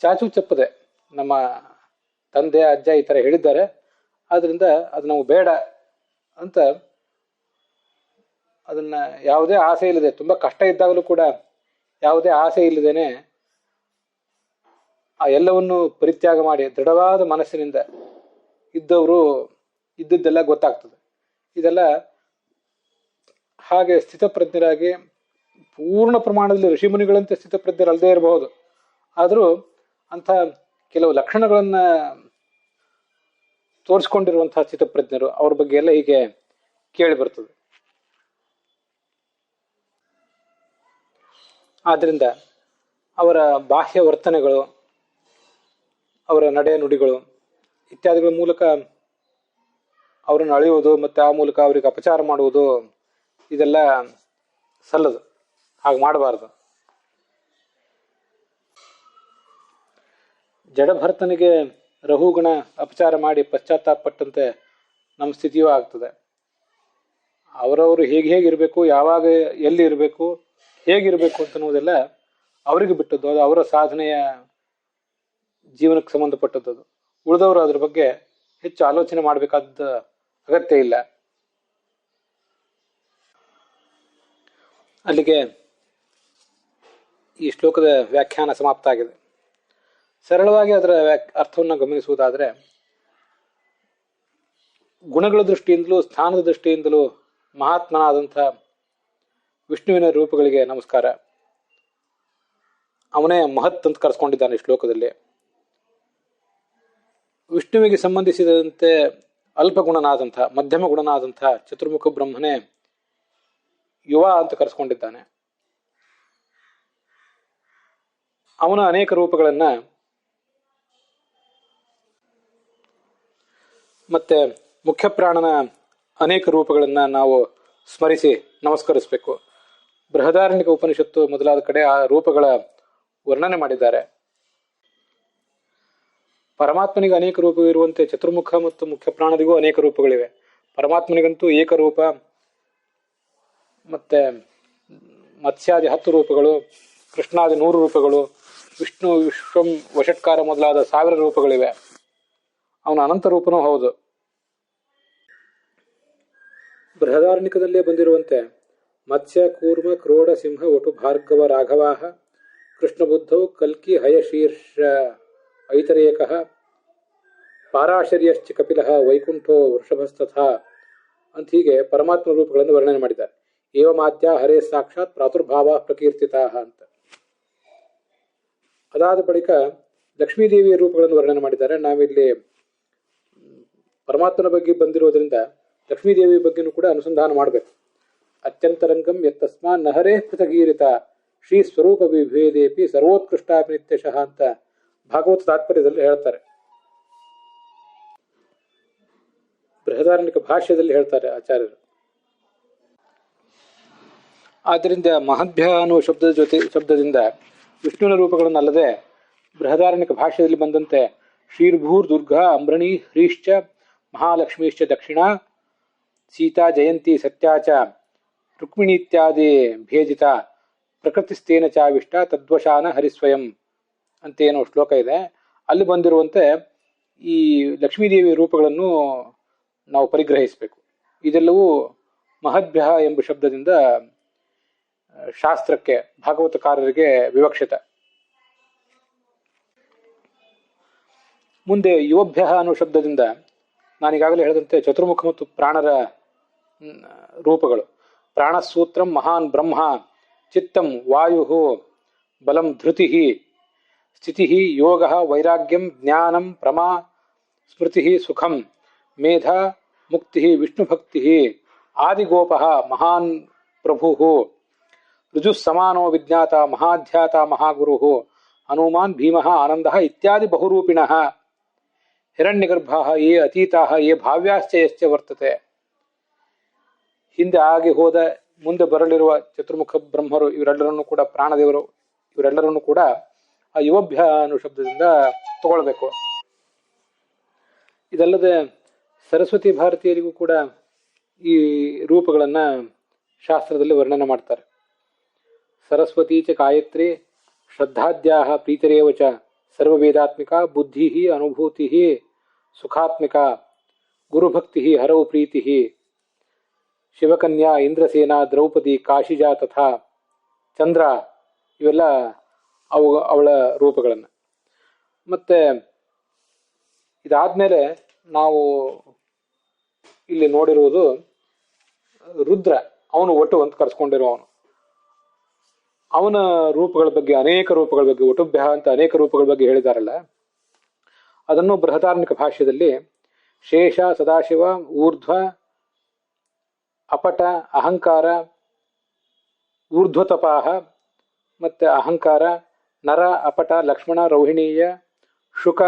ಚಾಚು ಚಪ್ಪದೆ ನಮ್ಮ ತಂದೆ ಅಜ್ಜ ಈ ಥರ ಹೇಳಿದ್ದಾರೆ, ಆದ್ರಿಂದ ಅದು ನಾವು ಬೇಡ ಅಂತ ಅದನ್ನ ಯಾವುದೇ ಆಸೆ ಇಲ್ಲದೆ, ತುಂಬ ಕಷ್ಟ ಇದ್ದಾಗಲೂ ಕೂಡ ಯಾವುದೇ ಆಸೆ ಇಲ್ಲದೇನೆ ಆ ಎಲ್ಲವನ್ನು ಪರಿತ್ಯಾಗ ಮಾಡಿ ದೃಢವಾದ ಮನಸ್ಸಿನಿಂದ ಇದ್ದವರು ಇದ್ದದ್ದೆಲ್ಲ ಗೊತ್ತಾಗ್ತದೆ. ಇದೆಲ್ಲ ಹಾಗೆ ಸ್ಥಿತಪ್ರಜ್ಞರಾಗಿ ಪೂರ್ಣ ಪ್ರಮಾಣದಲ್ಲಿ ಋಷಿಮುನಿಗಳಂತೆ ಸ್ಥಿತಪ್ರಜ್ಞರಲ್ಲದೆ ಇರಬಹುದು, ಆದರೂ ಅಂಥ ಕೆಲವು ಲಕ್ಷಣಗಳನ್ನ ತೋರಿಸ್ಕೊಂಡಿರುವಂತಹ ಸ್ಥಿತಪ್ರಜ್ಞರು ಅವ್ರ ಬಗ್ಗೆ ಎಲ್ಲ ಹೀಗೆ ಕೇಳಿ ಬರ್ತದೆ. ಆದ್ರಿಂದ ಅವರ ಬಾಹ್ಯ ವರ್ತನೆಗಳು, ಅವರ ನಡೆ ನುಡಿಗಳು ಇತ್ಯಾದಿಗಳ ಮೂಲಕ ಅವರನ್ನು ಅಳೆಯುವುದು ಮತ್ತು ಆ ಮೂಲಕ ಅವರಿಗೆ ಅಪಚಾರ ಮಾಡುವುದು ಇದೆಲ್ಲ ಸಲ್ಲದು, ಹಾಗೆ ಮಾಡಬಾರದು. ಜಡಭರತನಿಗೆ ರಹುಗಣ ಅಪಚಾರ ಮಾಡಿ ಪಶ್ಚಾತ್ತಾಪಟ್ಟಂತೆ ನಮ್ಮ ಸ್ಥಿತಿಯೂ ಆಗ್ತದೆ. ಅವರವರು ಹೇಗಿರಬೇಕು, ಯಾವಾಗ ಎಲ್ಲಿ ಇರಬೇಕು, ಹೇಗಿರಬೇಕು ಅಂತನ್ನುವುದೆಲ್ಲ ಅವರಿಗೆ ಬಿಟ್ಟದ್ದು, ಅದು ಅವರ ಸಾಧನೆಯ ಜೀವನಕ್ಕೆ ಸಂಬಂಧಪಟ್ಟದ್ದು. ಅದು ಉಳಿದವರು ಅದ್ರ ಬಗ್ಗೆ ಹೆಚ್ಚು ಆಲೋಚನೆ ಮಾಡಬೇಕಾದ ಅಗತ್ಯ ಇಲ್ಲ. ಅಲ್ಲಿಗೆ ಈ ಶ್ಲೋಕದ ವ್ಯಾಖ್ಯಾನ ಸಮಾಪ್ತ ಆಗಿದೆ. ಸರಳವಾಗಿ ಅದರ ಅರ್ಥವನ್ನು ಗಮನಿಸುವುದಾದರೆ, ಗುಣಗಳ ದೃಷ್ಟಿಯಿಂದಲೂ ಸ್ಥಾನದ ದೃಷ್ಟಿಯಿಂದಲೂ ಮಹಾತ್ಮನಾದಂಥ ವಿಷ್ಣುವಿನ ರೂಪಗಳಿಗೆ ನಮಸ್ಕಾರ. ಅವನೇ ಮಹತ್ ಅಂತ ಕರೆಸ್ಕೊಂಡಿದ್ದಾನೆ ಈ ಶ್ಲೋಕದಲ್ಲಿ. ವಿಷ್ಣುವಿಗೆ ಸಂಬಂಧಿಸಿದಂತೆ ಅಲ್ಪ ಗುಣನಾದಂಥ, ಮಧ್ಯಮ ಗುಣನಾದಂಥ ಚತುರ್ಮುಖ ಬ್ರಹ್ಮನೇ ಯುವ ಅಂತ ಕರೆಸ್ಕೊಂಡಿದ್ದಾನೆ. ಅವನ ಅನೇಕ ರೂಪಗಳನ್ನ ಮತ್ತೆ ಮುಖ್ಯ ಪ್ರಾಣನ ಅನೇಕ ರೂಪಗಳನ್ನ ನಾವು ಸ್ಮರಿಸಿ ನಮಸ್ಕರಿಸಬೇಕು. ಬೃಹದಾರಣ್ಯಕ ಉಪನಿಷತ್ತು ಮೊದಲಾದ ಕಡೆ ಆ ರೂಪಗಳ ವರ್ಣನೆ ಮಾಡಿದ್ದಾರೆ. ಪರಮಾತ್ಮನಿಗೆ ಅನೇಕ ರೂಪವಿರುವಂತೆ ಚತುರ್ಮುಖ ಮತ್ತು ಮುಖ್ಯ ಪ್ರಾಣರಿಗೂ ಅನೇಕ ರೂಪಗಳಿವೆ. ಪರಮಾತ್ಮನಿಗಂತೂ ಏಕರೂಪ, ಮತ್ತೆ ಮತ್ಸ್ಯಾದಿ 10 ರೂಪಗಳು, ಕೃಷ್ಣಾದಿ 100 ರೂಪಗಳು, ವಿಷ್ಣು ವಿಶ್ವಂ ವಷಟ್ಕಾರ ಮೊದಲಾದ 1000 ರೂಪಗಳಿವೆ. ಅವನ ಅನಂತ ರೂಪನೂ ಹೌದು. ಬೃಹದಾರಣ್ಯಕದಲ್ಲೇ ಬಂದಿರುವಂತೆ ಮತ್ಸ್ಯ ಕೂರ್ಮ ಕ್ರೋಡ ಸಿಂಹ ವಟು ಭಾರ್ಗವ ರಾಘವಾಹ ಕೃಷ್ಣ ಬುದ್ಧೌ ಕಲ್ಕಿ ಹಯಶೀರ್ಷ ಐತರೇಕಃ ಪಾರಾಶರ್ಯಶ್ಚ ಕಪಿಲಃ ವೈಕುಂಠೋ ವೃಷಭಸ್ತಥಾ ಅಂತ ಹೀಗೆ ಪರಮಾತ್ಮ ರೂಪಗಳನ್ನು ವರ್ಣನೆ ಮಾಡಿದ್ದಾರೆ. ಏವಮಾದ್ಯ ಹರೇ ಸಾಕ್ಷಾತ್ ಪ್ರಾದುರ್ಭಾವ ಪ್ರಕೀರ್ತಿತಾ ಅಂತ. ಅದಾದ ಬಳಿಕ ಲಕ್ಷ್ಮೀದೇವಿಯ ರೂಪಗಳನ್ನು ವರ್ಣನೆ ಮಾಡಿದ್ದಾರೆ. ನಾವಿಲ್ಲಿ ಪರಮಾತ್ಮನ ಬಗ್ಗೆ ಬಂದಿರೋದ್ರಿಂದ ಲಕ್ಷ್ಮೀದೇವಿಯ ಬಗ್ಗೆನೂ ಕೂಡ ಅನುಸಂಧಾನ ಮಾಡಬೇಕು. ಅತ್ಯಂತರಂಗಂ ಯತ್ತಸ್ಮಾ ನಹರೇ ಪೃಥಗೀರಿತ ಶ್ರೀ ಸ್ವರೂಪ ವಿಭೇದೇಪಿ ಸರ್ವೋತ್ಕೃಷ್ಟಾಪಿ ನಿತ್ಯಶಃ ಅಂತ ಭಾಗವತ ತಾತ್ಪರ್ಯದಲ್ಲಿ ಹೇಳ್ತಾರೆ. ಬೃಹದಾರಣ್ಯಕ ಭಾಷ್ಯದಲ್ಲಿ ಹೇಳ್ತಾರೆ ಆಚಾರ್ಯರು. ಆದ್ದರಿಂದ ಮಹದ್ಭ್ಯ ಅನ್ನುವ ಶಬ್ದದಿಂದ ವಿಷ್ಣುವಿನ ರೂಪಗಳನ್ನಲ್ಲದೆ ಬೃಹದಾರಣ್ಯಕ ಭಾಷ್ಯದಲ್ಲಿ ಬಂದಂತೆ ಶ್ರೀರ್ಭೂರ್ ದುರ್ಗಾ ಅಂಬ್ರಣಿ ಹ್ರೀಶ್ಚ ಮಹಾಲಕ್ಷ್ಮೀಶ್ಚ ದಕ್ಷಿಣಾ ಸೀತಾ ಜಯಂತಿ ಸತ್ಯಾಚ ರುಕ್ಮಿಣಿ ಇತ್ಯಾದಿ ಭೇದಿತ ಪ್ರಕೃತಿಸ್ತೇನ ಚಾವಿಷ್ಟ ತದ್ವಶಾನ ಹರಿಸ್ವಯಂ ಅಂತೇನೋ ಶ್ಲೋಕ ಇದೆ. ಅಲ್ಲಿ ಬಂದಿರುವಂತೆ ಈ ಲಕ್ಷ್ಮೀದೇವಿಯ ರೂಪಗಳನ್ನು ನಾವು ಪರಿಗ್ರಹಿಸಬೇಕು. ಇದೆಲ್ಲವೂ ಮಹದ್ಭ್ಯ ಎಂಬ ಶಬ್ದದಿಂದ ಶಾಸ್ತ್ರಕ್ಕೆ, ಭಾಗವತಕಾರರಿಗೆ ವಿವಕ್ಷಿತ. ಮುಂದೆ ಯುವಭ್ಯ ಅನ್ನೋ ಶಬ್ದದಿಂದ ನಾನೀಗಾಗಲೇ ಹೇಳಿದಂತೆ ಚತುರ್ಮುಖ ಮತ್ತು ಪ್ರಾಣರ ರೂಪಗಳು. ಪ್ರಾಣಸೂತ್ರಂ ಮಹಾನ್ ಬ್ರಹ್ಮ, ಚಿತ್ತಂ ವಾಯು, ಬಲಂ ಧೃತಿ, ಸ್ಥಿತಿ ಯೋಗ, ವೈರಾಗ್ಯಂ ಜ್ಞಾನಂ ಪ್ರಮಾ, ಸ್ಮೃತಿ ಸುಖಂ, ಮೇಧ ಮುಕ್ತಿ, ವಿಷ್ಣುಭಕ್ತಿ, ಆದಿಗೋಪ ಮಹಾನ್ ಪ್ರಭು, ಋಜುಸ್ಸಮಾನೋ ವಿಜ್ಞಾತ ಮಹಾಧ್ಯಾತ ಮಹಾಗುರು, ಹನುಮಾನ್ ಭೀಮ ಆನಂದ ಇತ್ಯಾದಿ ಬಹುರೂಪಿಣಃ ಹಿರಣ್ಯಗರ್ಭಾಃ ಯೇ ಅತೀತಾಃ ಯೇ ಭಾವ್ಯಾಶ್ಚ ಯಶ್ಚ ವರ್ತತೆ. ಹಿಂದೆ ಆಗಿ ಹೋದ ಮುಂದೆ ಬರಲಿರುವ ಚತುರ್ಮುಖ ಬ್ರಹ್ಮರು ಇವರೆಲ್ಲರನ್ನು ಕೂಡ, ಪ್ರಾಣದೇವರು ಇವರೆಲ್ಲರನ್ನು ಕೂಡ ಆ ಯುವಭ್ಯ ಅನ್ನೋ ಶಬ್ದದಿಂದ ತಗೊಳ್ಬೇಕು. ಇದಲ್ಲದೆ ಸರಸ್ವತಿ ಭಾರತೀಯರಿಗೂ ಕೂಡ ಈ ರೂಪಗಳನ್ನ ಶಾಸ್ತ್ರದಲ್ಲಿ ವರ್ಣನೆ ಮಾಡ್ತಾರೆ. ಸರಸ್ವತಿ ಚ ಗಾಯತ್ರಿ ಶ್ರದ್ಧಾದ್ಯಾಹ ಪ್ರೀತಿರೇವ ಚ ಸರ್ವವೇದಾತ್ಮಿಕ ಬುದ್ಧಿ ಅನುಭೂತಿ ಸುಖಾತ್ಮಿಕ ಗುರುಭಕ್ತಿ ಹರೌ ಪ್ರೀತಿ ಶಿವಕನ್ಯಾ ಇಂದ್ರಸೇನಾ ದ್ರೌಪದಿ ಕಾಶಿಜಾ ತಥಾ ಚಂದ್ರ, ಇವೆಲ್ಲ ಅವಳ ರೂಪಗಳನ್ನು. ಮತ್ತೆ ಇದಾದ್ಮೇಲೆ ನಾವು ಇಲ್ಲಿ ನೋಡಿರುವುದು ರುದ್ರ, ಅವನು ಒಟ್ಟು ಅಂತ ಕರೆಸ್ಕೊಂಡಿರುವವನು. ಅವನ ರೂಪಗಳ ಬಗ್ಗೆ, ಅನೇಕ ರೂಪಗಳ ಬಗ್ಗೆ, ಒಟುಭ್ಯ ಅಂತ ಅನೇಕ ರೂಪಗಳ ಬಗ್ಗೆ ಹೇಳಿದಾರಲ್ಲ, ಅದನ್ನು ಬೃಹದಾರಣ್ಯಕ ಭಾಷ್ಯದಲ್ಲಿ ಶೇಷ, ಸದಾಶಿವ, ಊರ್ಧ್ವ, ಅಪಟ, ಅಹಂಕಾರ, ಊರ್ಧ್ವತಪಾಹ, ಮತ್ತೆ ಅಹಂಕಾರ, ನರ, ಅಪಟ, ಲಕ್ಷ್ಮಣ, ರೌಹಿಣೀಯ, ಶುಕ,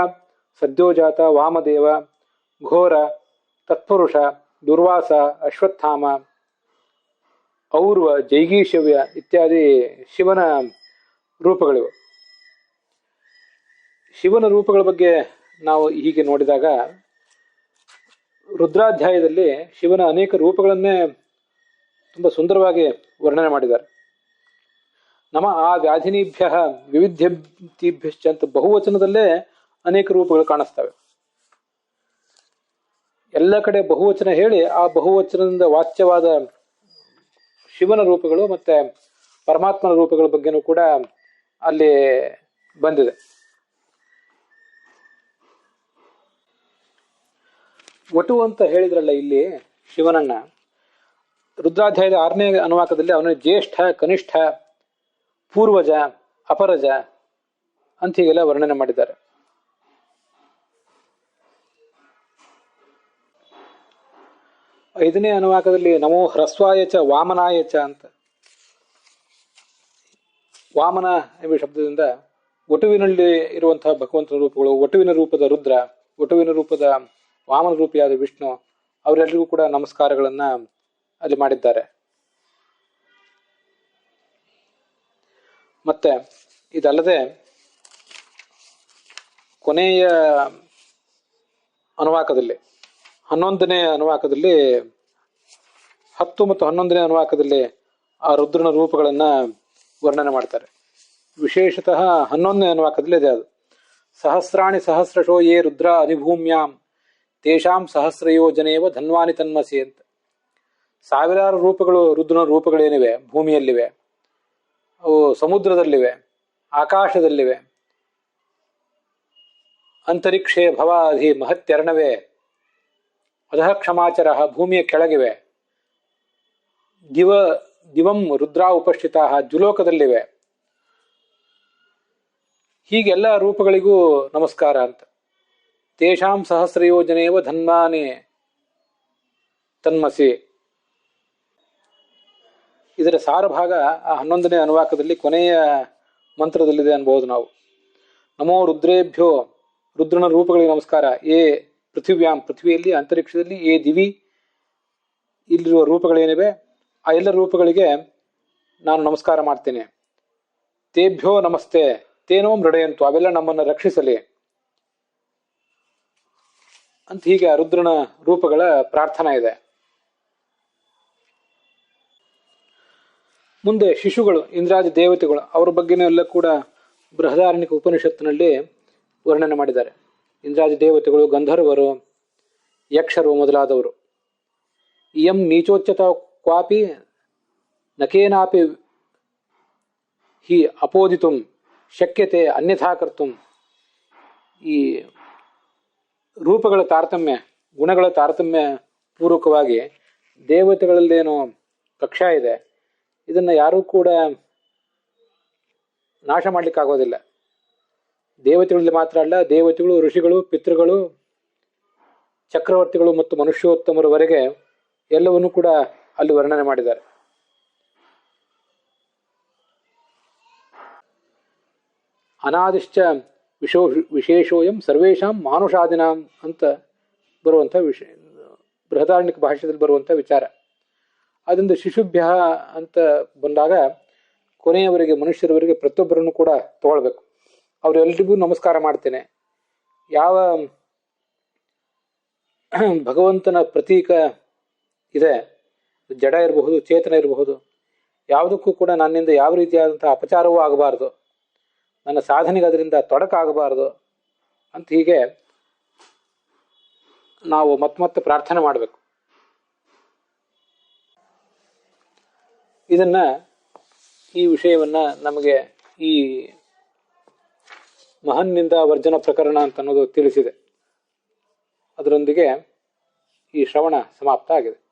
ಸದ್ಯೋಜಾತ, ವಾಮದೇವ, ಘೋರ, ತತ್ಪುರುಷ, ದುರ್ವಾಸ, ಅಶ್ವತ್ಥಾಮ, ಔರ್ವ, ಜೈಗೀಶವ್ಯ ಇತ್ಯಾದಿ ಶಿವನ ರೂಪಗಳಿವೆ. ಶಿವನ ರೂಪಗಳ ಬಗ್ಗೆ ನಾವು ಹೀಗೆ ನೋಡಿದಾಗ ರುದ್ರಾಧ್ಯಾಯದಲ್ಲಿ ಶಿವನ ಅನೇಕ ರೂಪಗಳನ್ನೇ ತುಂಬ ಸುಂದರವಾಗಿ ವರ್ಣನೆ ಮಾಡಿದ್ದಾರೆ. ನಮ ಆ ವ್ಯಾಧಿನಿಭ್ಯ ವಿವಿಧ್ಯಭ್ಯಶ್ಚ ಅಂತ ಬಹುವಚನದಲ್ಲೇ ಅನೇಕ ರೂಪಗಳು ಕಾಣಿಸ್ತವೆ. ಎಲ್ಲ ಕಡೆ ಬಹುವಚನ ಹೇಳಿ ಆ ಬಹುವಚನದಿಂದ ವಾಚ್ಯವಾದ ಶಿವನ ರೂಪಗಳು ಮತ್ತೆ ಪರಮಾತ್ಮನ ರೂಪಗಳ ಬಗ್ಗೆನೂ ಕೂಡ ಅಲ್ಲಿ ಬಂದಿದೆ. ವಟು ಅಂತ ಹೇಳಿದ್ರಲ್ಲ ಇಲ್ಲಿ ಶಿವನನ್ನ, ರುದ್ರಾಧ್ಯಾಯದ 6ನೇ ಅನುವಾಕದಲ್ಲಿ ಅವನ ಜ್ಯೇಷ್ಠ, ಕನಿಷ್ಠ, ಪೂರ್ವಜ, ಅಪರಜ ಅಂತ ಹೀಗೆಲ್ಲ ವರ್ಣನೆ ಮಾಡಿದ್ದಾರೆ. ಐದನೇ ಅನುವಾಕದಲ್ಲಿ ನಮೋ ಹ್ರಸ್ವಾಯ ಚ ವಾಮನಾಯ ಚ ಅಂತ, ವಾಮನ ಎಂಬ ಶಬ್ದದಿಂದ ವಟುವಿನಲ್ಲಿ ಇರುವಂತಹ ಭಗವಂತನ ರೂಪಗಳು, ವಟುವಿನ ರೂಪದ ರುದ್ರ, ವಟುವಿನ ರೂಪದ ವಾಮನ ರೂಪಿಯಾದ ವಿಷ್ಣು, ಅವರೆಲ್ಲರಿಗೂ ಕೂಡ ನಮಸ್ಕಾರಗಳನ್ನ ಅಲ್ಲಿ ಮಾಡಿದ್ದಾರೆ. ಮತ್ತೆ ಇದಲ್ಲದೆ ಕೊನೆಯ ಅನುವಾಕದಲ್ಲಿ 11ನೇ ಅನುವಾಕದಲ್ಲಿ 10 ಮತ್ತು 11ನೇ ಅನುವಾಕದಲ್ಲಿ ಆ ರುದ್ರನ ರೂಪಗಳನ್ನ ವರ್ಣನೆ ಮಾಡ್ತಾರೆ. ವಿಶೇಷತಃ 11ನೇ ಅನುವಾಕದಲ್ಲಿ ಇದೆ ಅದು. ಸಹಸ್ರಾಣಿ ಸಹಸ್ರಶೋ ಯೇ ರುದ್ರ ಅಧಿಭೂಮ್ಯಾಂ ತೇಷಾಂ ಸಹಸ್ರಯೋಜನೇವ ಧನ್ವಾನಿ ತನ್ಮಸಿ ಅಂತ. ಸಾವಿರಾರು ರೂಪಗಳು, ರುದ್ರನ ರೂಪಗಳೇನಿವೆ ಭೂಮಿಯಲ್ಲಿವೆ, ಅವು ಸಮುದ್ರದಲ್ಲಿವೆ, ಆಕಾಶದಲ್ಲಿವೆ, ಅಂತರಿಕ್ಷೇ ಭವಾಧಿ ಮಹತ್ಯರ್ಣವೇ, ಅಧಃ ಕ್ಷಮಾಚರ ಭೂಮಿಯ ಕೆಳಗಿವೆ, ದಿವಂ ರುದ್ರಾ ಉಪಸ್ಥಿತಾ ಜುಲೋಕದಲ್ಲಿವೆ. ಹೀಗೆಲ್ಲ ರೂಪಗಳಿಗೂ ನಮಸ್ಕಾರ ಅಂತ. ತೇಷಾಂ ಸಹಸ್ರಯೋಜನೇವ ಧನ್ವಾನಿ ತನ್ಮಸಿ. ಇದರ ಸಾರಭಾಗ ಆ 11ನೇ ಅನುವಾಕದಲ್ಲಿ ಕೊನೆಯ ಮಂತ್ರದಲ್ಲಿದೆ ಅನ್ಬಹುದು ನಾವು. ನಮೋ ರುದ್ರೇಭ್ಯೋ, ರುದ್ರನ ರೂಪಗಳಿಗೆ ನಮಸ್ಕಾರ. ಏ ಪೃಥಿವ್ಯಾಂ, ಪೃಥ್ವಿಯಲ್ಲಿ, ಅಂತರಿಕ್ಷದಲ್ಲಿ, ಏ ದಿವಿ, ಇಲ್ಲಿರುವ ರೂಪಗಳೇನಿವೆ ಆ ಎಲ್ಲ ರೂಪಗಳಿಗೆ ನಾನು ನಮಸ್ಕಾರ ಮಾಡ್ತೇನೆ. ತೇಭ್ಯೋ ನಮಸ್ತೆ, ತೇನೋ ಮೃಡಯಂತು, ಅವೆಲ್ಲ ನಮ್ಮನ್ನು ರಕ್ಷಿಸಲಿ ಅಂತ ಹೀಗೆ ರುದ್ರನ ರೂಪಗಳ ಪ್ರಾರ್ಥನಾ ಇದೆ. ಮುಂದೆ ಶಿಶುಗಳು, ಇಂದ್ರಾದಿ ದೇವತೆಗಳು, ಅವರ ಬಗ್ಗೆನೂ ಎಲ್ಲ ಕೂಡ ಬೃಹದಾರಣ್ಯಕ ಉಪನಿಷತ್ತಿನಲ್ಲಿ ವರ್ಣನೆ ಮಾಡಿದ್ದಾರೆ. ಇಂದ್ರಾದಿ ದೇವತೆಗಳು, ಗಂಧರ್ವರು, ಯಕ್ಷರು ಮೊದಲಾದವರು. ಇಯಂ ನೀಚೋಚ್ಚತ ಕ್ವಾಪಿ ನಕೇನಾಪಿ ಹಿ ಅಪೋದಿತುಂ ಶಕ್ಯತೆ ಅನ್ಯಥಾ ಕರ್ತುಂ. ಈ ರೂಪಗಳ ತಾರತಮ್ಯ, ಗುಣಗಳ ತಾರತಮ್ಯ ಪೂರ್ವಕವಾಗಿ ದೇವತೆಗಳಲ್ಲೇನೋ ಕಕ್ಷಾ ಇದೆ, ಇದನ್ನ ಯಾರೂ ಕೂಡ ನಾಶ ಮಾಡ್ಲಿಕ್ಕಾಗೋದಿಲ್ಲ. ದೇವತೆಗಳಲ್ಲಿ ಮಾತ್ರ ಅಲ್ಲ, ದೇವತೆಗಳು, ಋಷಿಗಳು, ಪಿತೃಗಳು, ಚಕ್ರವರ್ತಿಗಳು ಮತ್ತು ಮನುಷ್ಯೋತ್ತಮರವರೆಗೆ ಎಲ್ಲವನ್ನೂ ಕೂಡ ಅಲ್ಲಿ ವರ್ಣನೆ ಮಾಡಿದ್ದಾರೆ. ಅನಾದಿಶ್ಚ ವಿಶೇಷೋಯಂ ಸರ್ವೇಷಾಂ ಮಾನುಷಾದಿನಾಂ ಅಂತ ಬರುವಂಥ ವಿಷಯ, ಬೃಹದಾರಣ್ಯಕ ಭಾಷ್ಯದಲ್ಲಿ ಬರುವಂಥ ವಿಚಾರ. ಅದರಿಂದ ಶಿಶುಭ್ಯ ಅಂತ ಬಂದಾಗ ಕೊನೆಯವರೆಗೆ, ಮನುಷ್ಯರವರೆಗೆ ಪ್ರತಿಯೊಬ್ಬರನ್ನು ಕೂಡ ತಗೊಳ್ಬೇಕು. ಅವರೆಲ್ಲರಿಗೂ ನಮಸ್ಕಾರ ಮಾಡ್ತೇನೆ. ಯಾವ ಭಗವಂತನ ಪ್ರತೀಕ ಇದೆ, ಜಡ ಇರಬಹುದು, ಚೇತನ ಇರಬಹುದು, ಯಾವುದಕ್ಕೂ ಕೂಡ ನನ್ನಿಂದ ಯಾವ ರೀತಿಯಾದಂಥ ಅಪಚಾರವೂ ಆಗಬಾರ್ದು, ನನ್ನ ಸಾಧನೆಗೆ ಅದರಿಂದ ತೊಡಕಾಗಬಾರ್ದು ಅಂತ ಹೀಗೆ ನಾವು ಮತ್ತೆ ಪ್ರಾರ್ಥನೆ ಮಾಡಬೇಕು. ಈ ವಿಷಯವನ್ನ ನಮಗೆ ಈ ಮಹನ್ನಿಂದ ವರ್ಜನ ಪ್ರಕರಣ ಅಂತ ಅನ್ನೋದು ತಿಳಿಸಿದೆ. ಅದರೊಂದಿಗೆ ಈ ಶ್ರವಣ ಸಮಾಪ್ತ ಆಗಿದೆ.